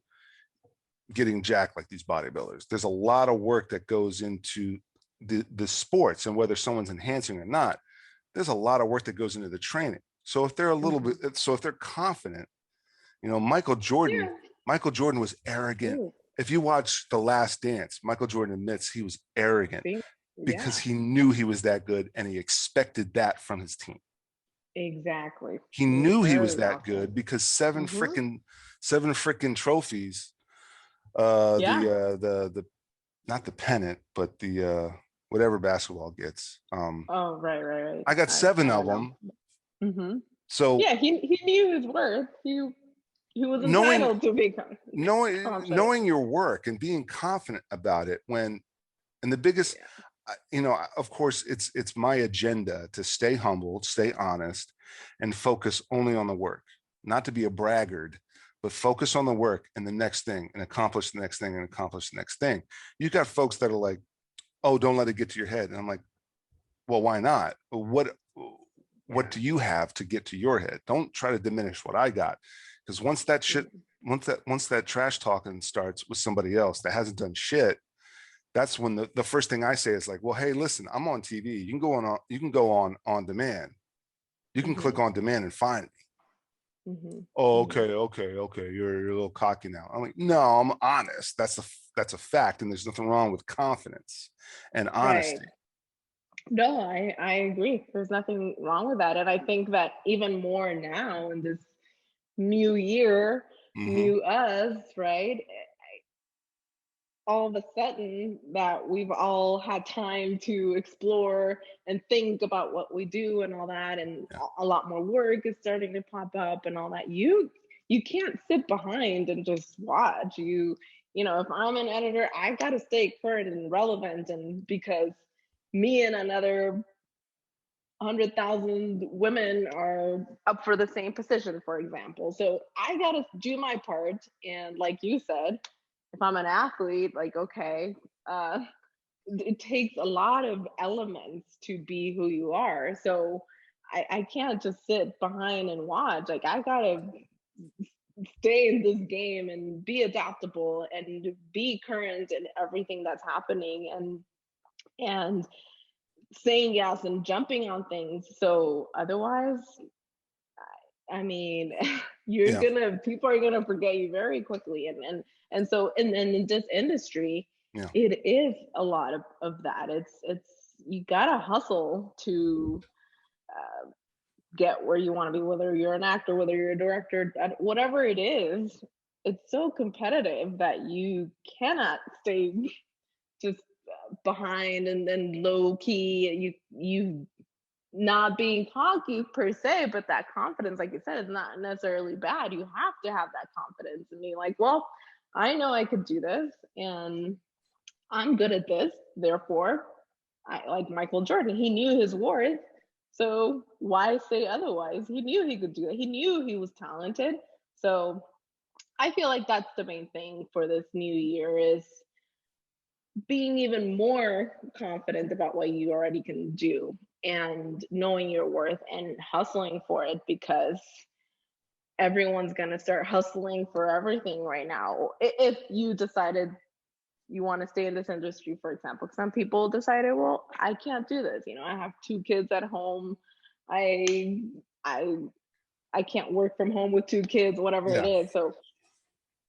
getting jacked like these bodybuilders. There's a lot of work that goes into the sports, and whether someone's enhancing or not, there's a lot of work that goes into the training. So if they're if they're confident, Michael Jordan was arrogant. If you watch The Last Dance, Michael Jordan admits he was arrogant because he knew he was that good and he expected that from his team. Exactly. He knew he was that good because seven freaking trophies. The not the pennant, but the whatever basketball gets. Right. I got 7 of them. Mm-hmm. So yeah, he knew his worth. He was entitled to be knowing your work and being confident about it. And the biggest, of course, it's my agenda to stay humble, stay honest, and focus only on the work. Not to be a braggart, but focus on the work and the next thing, and accomplish the next thing, and accomplish the next thing. You got folks that are like, oh, don't let it get to your head. And I'm like, well, why not? What do you have to get to your head? Don't try to diminish what I got. Because once that trash talking starts with somebody else that hasn't done shit, that's when the first thing I say is like, well, hey, listen, I'm on TV. You can go on demand. You can click on demand and find me. Oh, okay. You're a little cocky now. I'm like, no, I'm honest. That's a fact, and there's nothing wrong with confidence and honesty. Right. No, I agree. There's nothing wrong with that, and I think that even more now in this new year, new us, right? All of a sudden that we've all had time to explore and think about what we do and all that, and a lot more work is starting to pop up and all that. You can't sit behind and just watch. If I'm an editor, I got to stay current and relevant, and because me and another 100,000 women are up for the same position, for example. So I got to do my part. And like you said, if I'm an athlete, like, okay, it takes a lot of elements to be who you are. So I can't just sit behind and watch. Like, I got to stay in this game and be adaptable and be current in everything that's happening, and saying yes and jumping on things. So otherwise, I mean, people are gonna forget you very quickly, and so in this industry, it is a lot of that. It's you gotta hustle to get where you want to be, whether you're an actor, whether you're a director, whatever it is. It's so competitive that you cannot stay just behind and then low key. You not being cocky per se, but that confidence, like you said, is not necessarily bad. You have to have that confidence and be like, well, I know I could do this and I'm good at this. Therefore, I like Michael Jordan, he knew his worth. So why say otherwise? He knew he could do it. He knew he was talented. So I feel like that's the main thing for this new year is being even more confident about what you already can do and knowing your worth and hustling for it, because everyone's going to start hustling for everything right now. If you decided you want to stay in this industry, for example, some people decided, well, I can't do this. I have 2 kids at home. I I I can't work from home with 2 kids, whatever it Yeah. is. So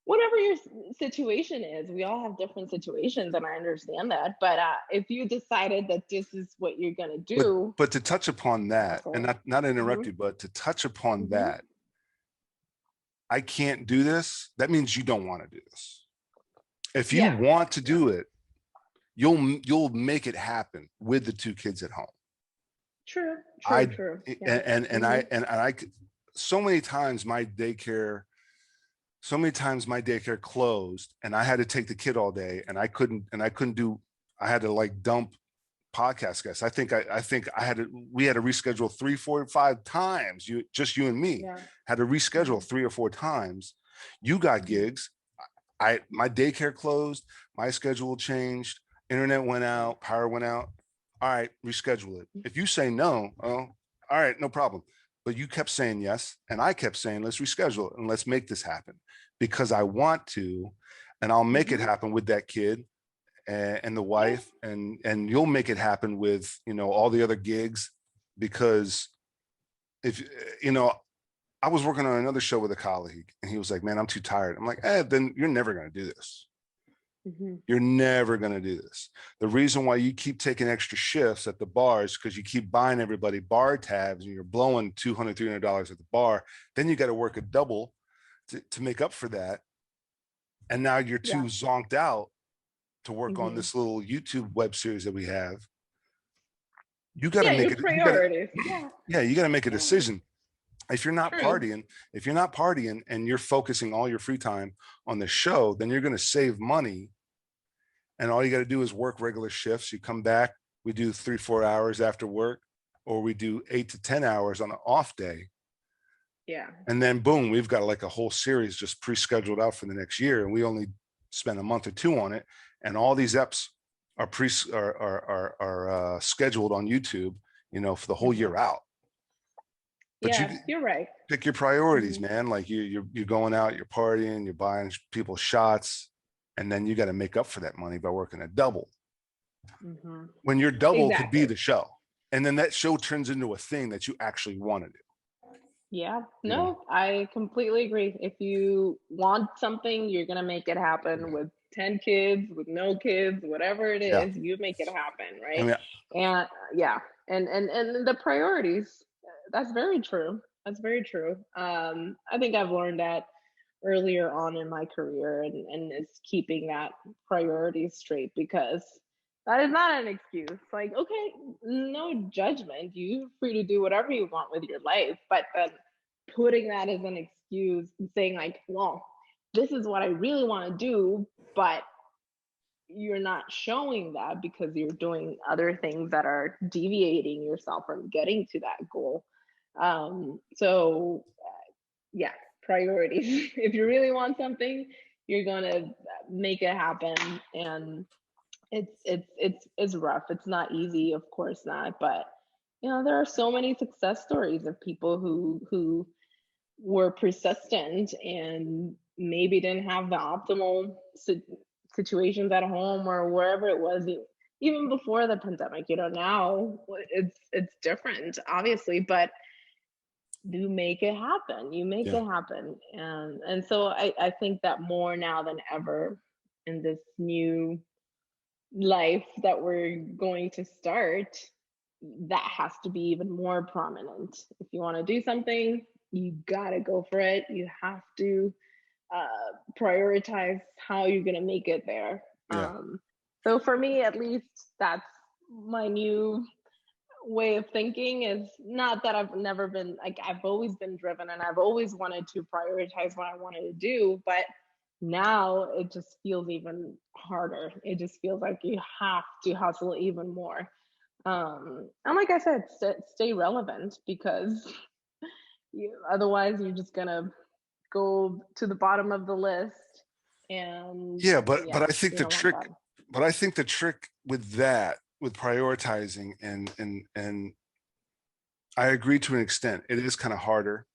whatever your situation is, we all have different situations, and I understand that. But if you decided that this is what you're gonna do, but to touch upon that, and not interrupt Mhm. you, but to touch upon Mhm. that, I can't do this. That means you don't want to do this. If you Yeah, want to yeah, do it, you'll make it happen with the 2 kids at home. true, true, I true. Yeah. and I Mhm. and I so many times my daycare closed and I had to take the kid all day and I couldn't do. I had to like dump podcast guests. I think we had to reschedule 3, 4, 5 times. You and me Yeah. had to reschedule Mhm. 3 or 4 times. You got Mhm. gigs. My daycare closed, my schedule changed, internet went out, power went out. All right, reschedule it. If you say no, oh, all right, no problem. But you kept saying yes, and I kept saying let's reschedule it and let's make this happen because I want to, and I'll make it Mhm. happen with that kid and the Yeah. wife, and you'll make it happen with all the other gigs because if I was working on another show with a colleague and he was like, man, I'm too tired. I'm like, then you're never going to do this. Mhm. You're never going to do this. The reason why you keep taking extra shifts at the bar is because you keep buying everybody bar tabs and you're blowing $200, $300 at the bar. Then you got to work a double to make up for that. And now you're too Yeah. zonked out to work on Mhm. this little YouTube web series that we have. You got to Yeah, make your it. You got to, priorities. Yeah. yeah, you got to make a Yeah. decision. If you're not True. partying, and you're focusing all your free time on the show, then you're going to save money. And all you got to do is work regular shifts. You come back, we do 3, 4 hours after work, or we do 8 to 10 hours on an off day. Yeah. And then boom, we've got like a whole series just pre-scheduled out for the next year. And we only spend a month or 2 on it. And all these eps are scheduled on YouTube, for the whole Mhm. year out. But you Yeah, you're right. pick your priorities, Mhm. man. Like you're going out, you're partying, you're buying people shots, and then you got to make up for that money by working a double. Mhm. When your double could be Exactly. the show, and then that show turns into a thing that you actually want to do. Yeah, You know, no, I completely agree. If you want something, you're gonna make it happen yeah, with 10 kids, with no kids, whatever it yeah. is, you make it happen, I right? mean, And yeah, and the priorities, that's very true. That's very true. I think I've learned that earlier on in my career, and it's keeping that priority straight, because that is not an excuse. Like, okay, no judgment. You're free to do whatever you want with your life, but then putting that as an excuse and saying like, well, this is what I really want to do, but you're not showing that because you're doing other things that are deviating yourself from getting to that goal. So yeah, priorities. If you really want something, you're gonna make it happen, and it's rough. It's not easy, of course not, but there are so many success stories of people who were persistent and maybe didn't have the optimal situations at home or wherever it was, even before the pandemic. Now it's different, obviously, but you make it happen. You make yeah, it happen. And so I think that more now than ever in this new life that we're going to start, that has to be even more prominent. If you want to do something, you gotta go for it. You have to prioritize how you're gonna make it there. yeah, So for me, at least, that's my new way of thinking is not that I've never been like, I've always been driven and I've always wanted to prioritize what I wanted to do, but now it just feels even harder. It just feels like you have to hustle even more. And like I said, stay relevant, because otherwise you're just gonna go to the bottom of the list. And Yeah, but yeah, I think we the don't want trick, that. but I think the trick with that, with prioritizing and I agree to an extent. It is kind of harder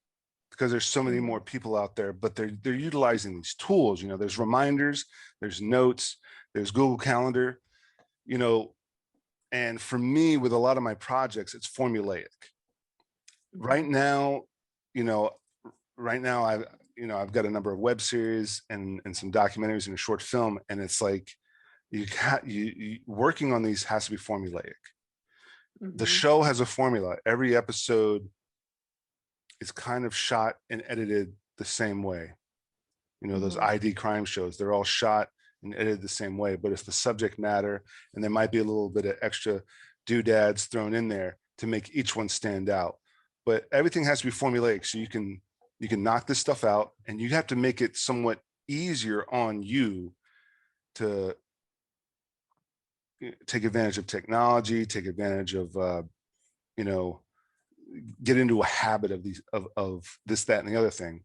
because there's so many more Mhm. people out there, but they're utilizing these tools. You know, there's reminders, there's notes, there's Google Calendar, you know, and for me, with a lot of my projects, it's formulaic. Right Mhm. now, you know, right now I've got a number of web series and some documentaries and a short film, and it's like you working on these has to be formulaic. The Mhm. show has a formula. Every episode is kind of shot and edited the same way. You know, those Mhm. ID crime shows, they're all shot and edited the same way, but it's the subject matter, and there might be a little bit of extra doodads thrown in there to make each one stand out. But everything has to be formulaic, so you can knock this stuff out, and you have to make it somewhat easier on you to take advantage of technology, take advantage of you know, get into a habit of these of this, that, and the other thing,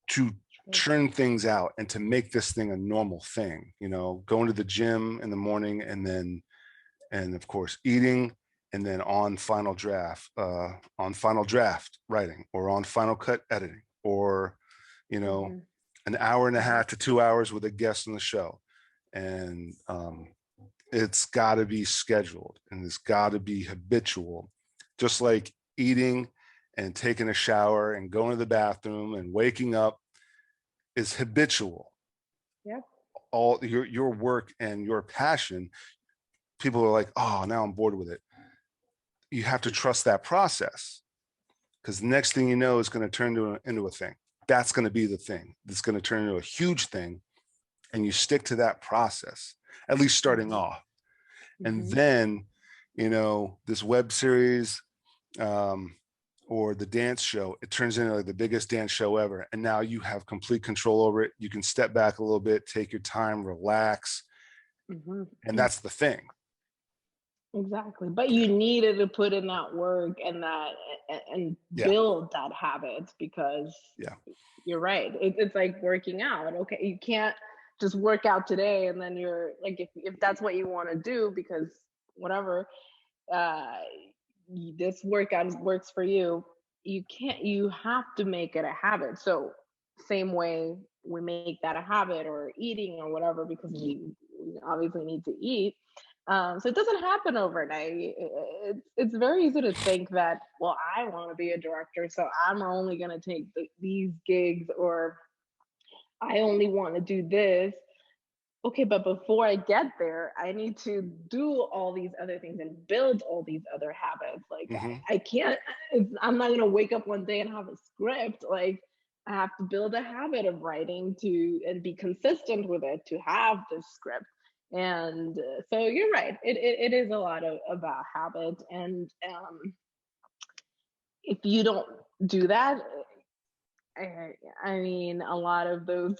to True. churn things out and to make this thing a normal thing. You know, going to the gym in the morning, and of course eating, and then on final draft writing, or on final cut editing, or you know, Mhm. an hour and a half to 2 hours with a guest on the show. And it's got to be scheduled, and it's got to be habitual, just like eating and taking a shower and going to the bathroom and waking up is habitual. Yep. All your work and your passion, people are like, oh, now I'm bored with it. You have to trust that process, because the next thing you know is going to turn into a thing. That's going to be the thing that's going to turn into a huge thing, and you stick to that process, at least starting Mhm. off. And Mhm. then, you know, this web series, um, or the dance show, it turns into like the biggest dance show ever. And now you have complete control over it. You can step back a little bit, take your time, relax. Mhm. And that's the thing. Exactly. But you needed to put in that work and and Yeah. build that habit, because Yeah. you're right. It's like working out. Okay, you can't just work out today and then you're like, if that's what you want to do, because whatever, uh this workout works for you, you can't, you have to make it a habit. So same way we make that a habit, or eating or whatever, because we obviously need to eat. So it doesn't happen overnight. It's very easy to think that, well, I want to be a director, so I'm only going to take these gigs, or I only want to do this. Okay, but before I get there, I need to do all these other things and build all these other habits. Like, Mm-hmm. I can't, I'm not going to wake up one day and have a script. Like, I have to build a habit of writing to and be consistent with it to have this script. And so you're right. It is a lot about habit. And if you don't do that, I mean, a lot of those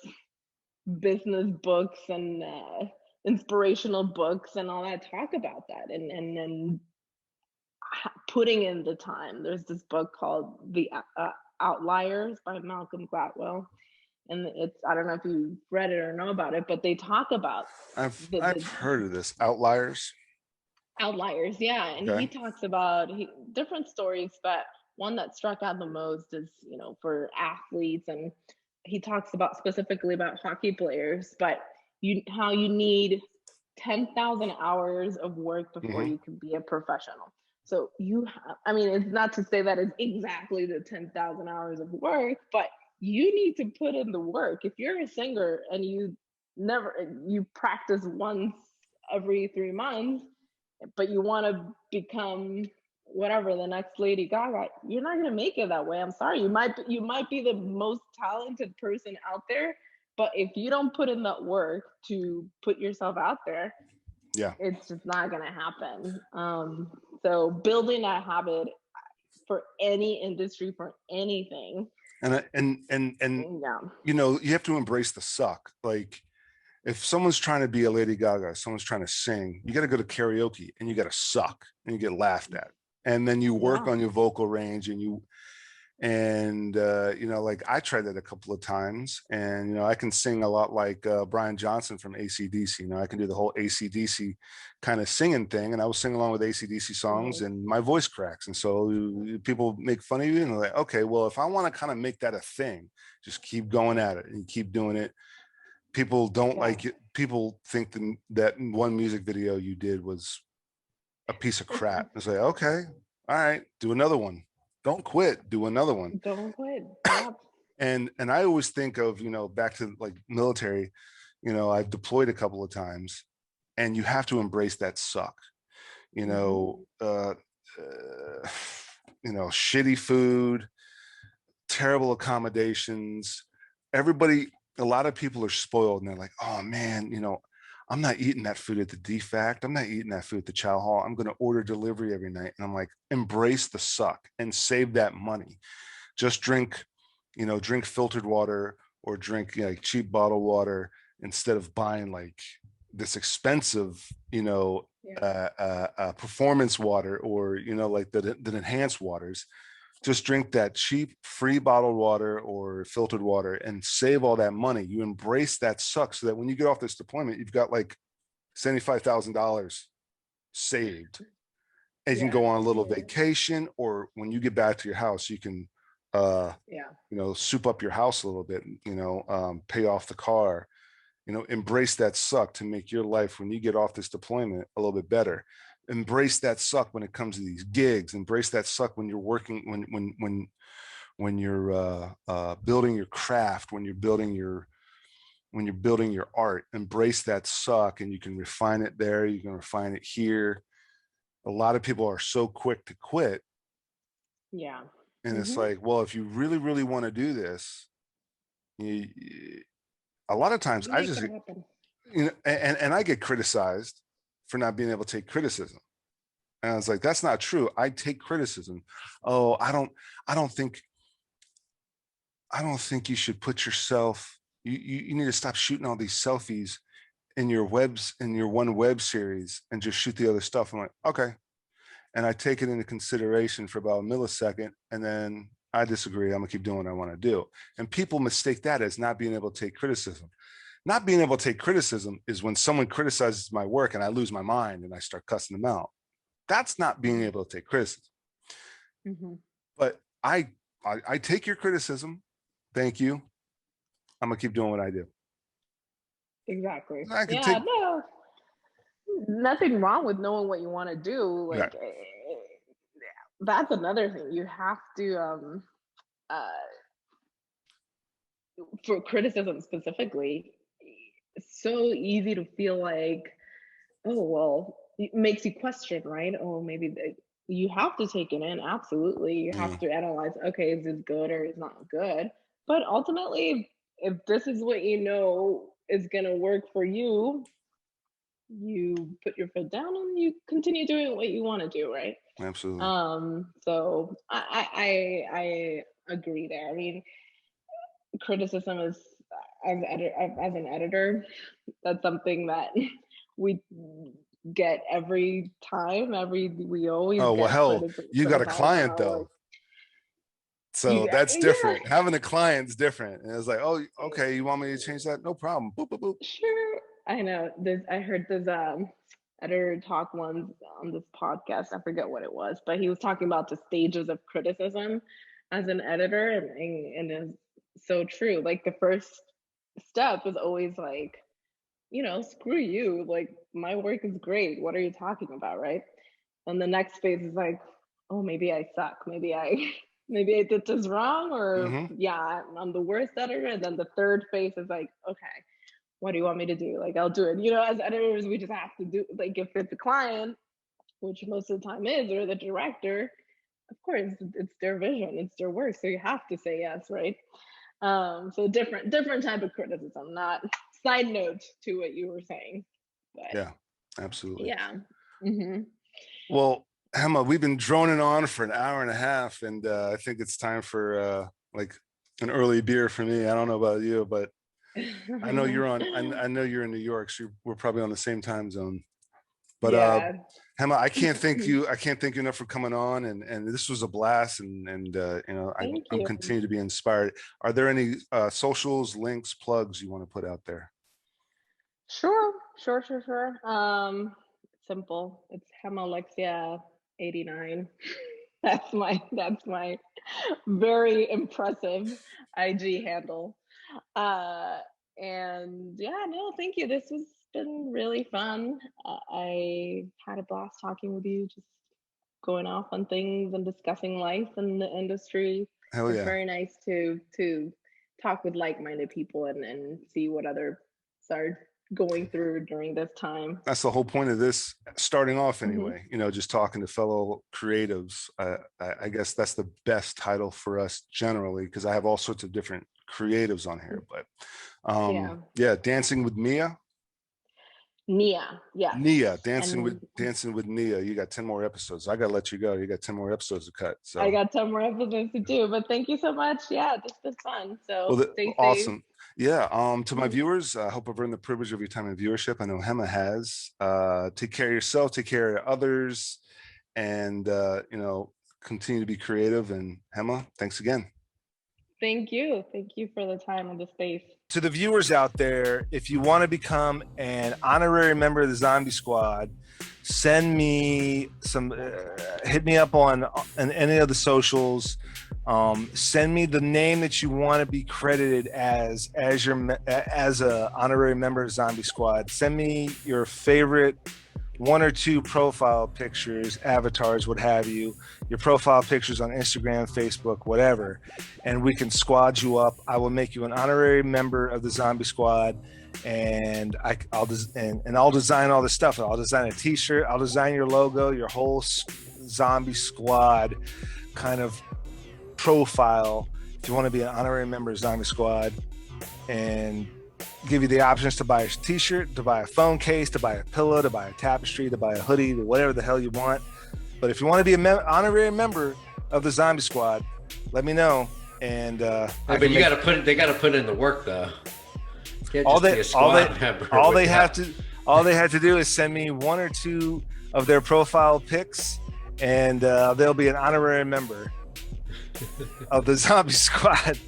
business books and inspirational books and all that talk about that, and putting in the time. There's this book called The Outliers by Malcolm Gladwell, and it's, I don't know if you read it or know about it, but they talk about I've the heard of this, Outliers. outliers, yeah. And he Okay. talks about different stories, but one that struck out the most is, for athletes. And he talks about specifically about hockey players, but how you need 10,000 hours of work before Mm-hmm. you can be a professional. So I mean, it's not to say that it's exactly the 10,000 hours of work, but you need to put in the work. If you're a singer and you practice once every 3 months, but you want to become whatever, the next Lady Gaga, you're not going to make it that way. I'm sorry. You might be the most talented person out there, but if you don't put in that work to put yourself out there, Yeah. It's just not going to happen. So building that habit for any industry, for anything. And Yeah. you know, you have to embrace the suck. Like if someone's trying to be a Lady Gaga, someone's trying to sing, you got to go to karaoke and you got to suck and you get laughed at. And then you work on your vocal range and you know, like I tried that a couple of times, and you know, I can sing a lot like Brian Johnson from AC/DC. You know, I can do the whole AC/DC kind of singing thing, and I was singing along with AC/DC songs, and my voice cracks, and so people make fun of you, and they're like, okay, well, if I want to kind of make that a thing, just keep going at it and keep doing it. People don't like it. People think that one music video you did was a piece of crap. It's like, okay, all right, do another one. Don't quit, do another one. Don't quit. Yep. And I always think of, you know, back to like military, you know, I've deployed a couple of times, and you have to embrace that suck. You know, you know, shitty food, terrible accommodations. Everybody, a lot of people are spoiled, and they're like, oh man, you know, I'm not eating that food at the DFACT. I'm not eating that food at the chow hall. I'm going to order delivery every night. And I'm like, embrace the suck and save that money. Just drink, you know, drink filtered water or drink, you know, like cheap bottled water instead of buying like this expensive, you know, performance water, or, you know, like the enhanced waters. Just drink that cheap free bottled water or filtered water and save all that money. You embrace that suck so that when you get off this deployment, you've got like $75,000 saved, and you can go on a little vacation, or when you get back to your house, you can, you know, soup up your house a little bit, you know, pay off the car, you know, embrace that suck to make your life when you get off this deployment a little bit better. Embrace that suck when it comes to these gigs. Embrace that suck when you're working, when you're building your craft, when you're building your art. Embrace that suck, and you can refine it there. You can refine it here. A lot of people are so quick to quit. Yeah. And it's like, well, if you really, really want to do this, a lot of times I just, you know, and I get criticized for not being able to take criticism. And I was like, that's not true. I take criticism. Oh, I don't think you should put yourself, you need to stop shooting all these selfies in your one web series and just shoot the other stuff. I'm like, okay. And I take it into consideration for about a millisecond, and then I disagree. I'm gonna keep doing what I want to do. And people mistake that as not being able to take criticism. Not being able to take criticism is when someone criticizes my work and I lose my mind and I start cussing them out. That's not being able to take criticism. But I take your criticism. Thank you. I'm gonna keep doing what I do. Exactly. No, nothing wrong with knowing what you want to do. Like, that's another thing. You have to, for criticism specifically, it's so easy to feel like, oh, well, it makes you question, right? Oh, maybe you have to take it in. Absolutely. You have to analyze, okay, is this good or is not good? But ultimately, if this is what you know is going to work for you, you put your foot down and you continue doing what you want to do, right? Absolutely. So I agree there. I mean, criticism is, as an editor, that's something that we get every time. We always. Oh well, hell, you got a client though. So that's different. Having a client's different. And it's like, oh, okay, you want me to change that? No problem. Boop, boop, boop. Sure. I know. I heard this editor talk once on this podcast. I forget what it was, but he was talking about the stages of criticism as an editor, and it's so true. Like the first step is always like, you know, screw you. Like my work is great. What are you talking about, right? And the next phase is like, oh, maybe I suck. Maybe I did this wrong, or I'm the worst editor. And then the third phase is like, okay, what do you want me to do? Like, I'll do it. You know, as editors, we just have to do, like, if it's a client, which most of the time is, or the director, of course, it's their vision, it's their work. So you have to say yes, right? So different type of criticism, not side note to what you were saying. But. Yeah. Absolutely. Yeah. Mm-hmm. Well, Emma, we've been droning on for an hour and a half, and I think it's time for like an early beer for me. I don't know about you, but I know you're on. I know you're in New York, so we're probably on the same time zone. But Yeah. Emma, I can't thank you. I can't thank you enough for coming on, and this was a blast. And you know, I'm continuing to be inspired. Are there any socials, links, plugs you want to put out there? Sure. Simple. It's Hemalexia89. That's my very impressive IG handle. And yeah, no, thank you. This has been really fun. I had a blast talking with you, just going off on things and discussing life in the industry. Hell yeah. It's very nice to talk with like-minded people and see what others are going through during this time. That's the whole point of this starting off anyway. You know, just talking to fellow creatives. I guess that's the best title for us generally, because I have all sorts of different creatives on here. But yeah, Dancing with Nia. Yeah. Nia, dancing with Nia. You got 10 more episodes. I gotta let you go. You got 10 more episodes to cut. So I got 10 more episodes to do, but thank you so much. Yeah, this was fun. So stay awesome. safe. Yeah. To my viewers, I hope I've earned the privilege of your time and viewership. I know Hema has. Take care of yourself, take care of others, and you know, continue to be creative. And Hema, thanks again. Thank you. Thank you for the time and the space. To the viewers out there, if you want to become an honorary member of the Zombie Squad, send me some, hit me up on any of the socials. Send me the name that you want to be credited as a honorary member of Zombie Squad. Send me your favorite 1 or 2 profile pictures, avatars, what have you, your profile pictures on Instagram, Facebook, whatever, and we can squad you up. I will make you an honorary member of the Zombie Squad, and I'll design all this stuff. I'll design a t-shirt, I'll design your logo, your whole Zombie Squad kind of profile if you want to be an honorary member of Zombie Squad, and give you the options to buy a t-shirt, to buy a phone case, to buy a pillow, to buy a tapestry, to buy a hoodie, to whatever the hell you want. But if you want to be an honorary member of the Zombie Squad, let me know. And but you got to they got to put in the work though. All they have to do is send me 1 or 2 of their profile pics, and they'll be an honorary member of the Zombie Squad.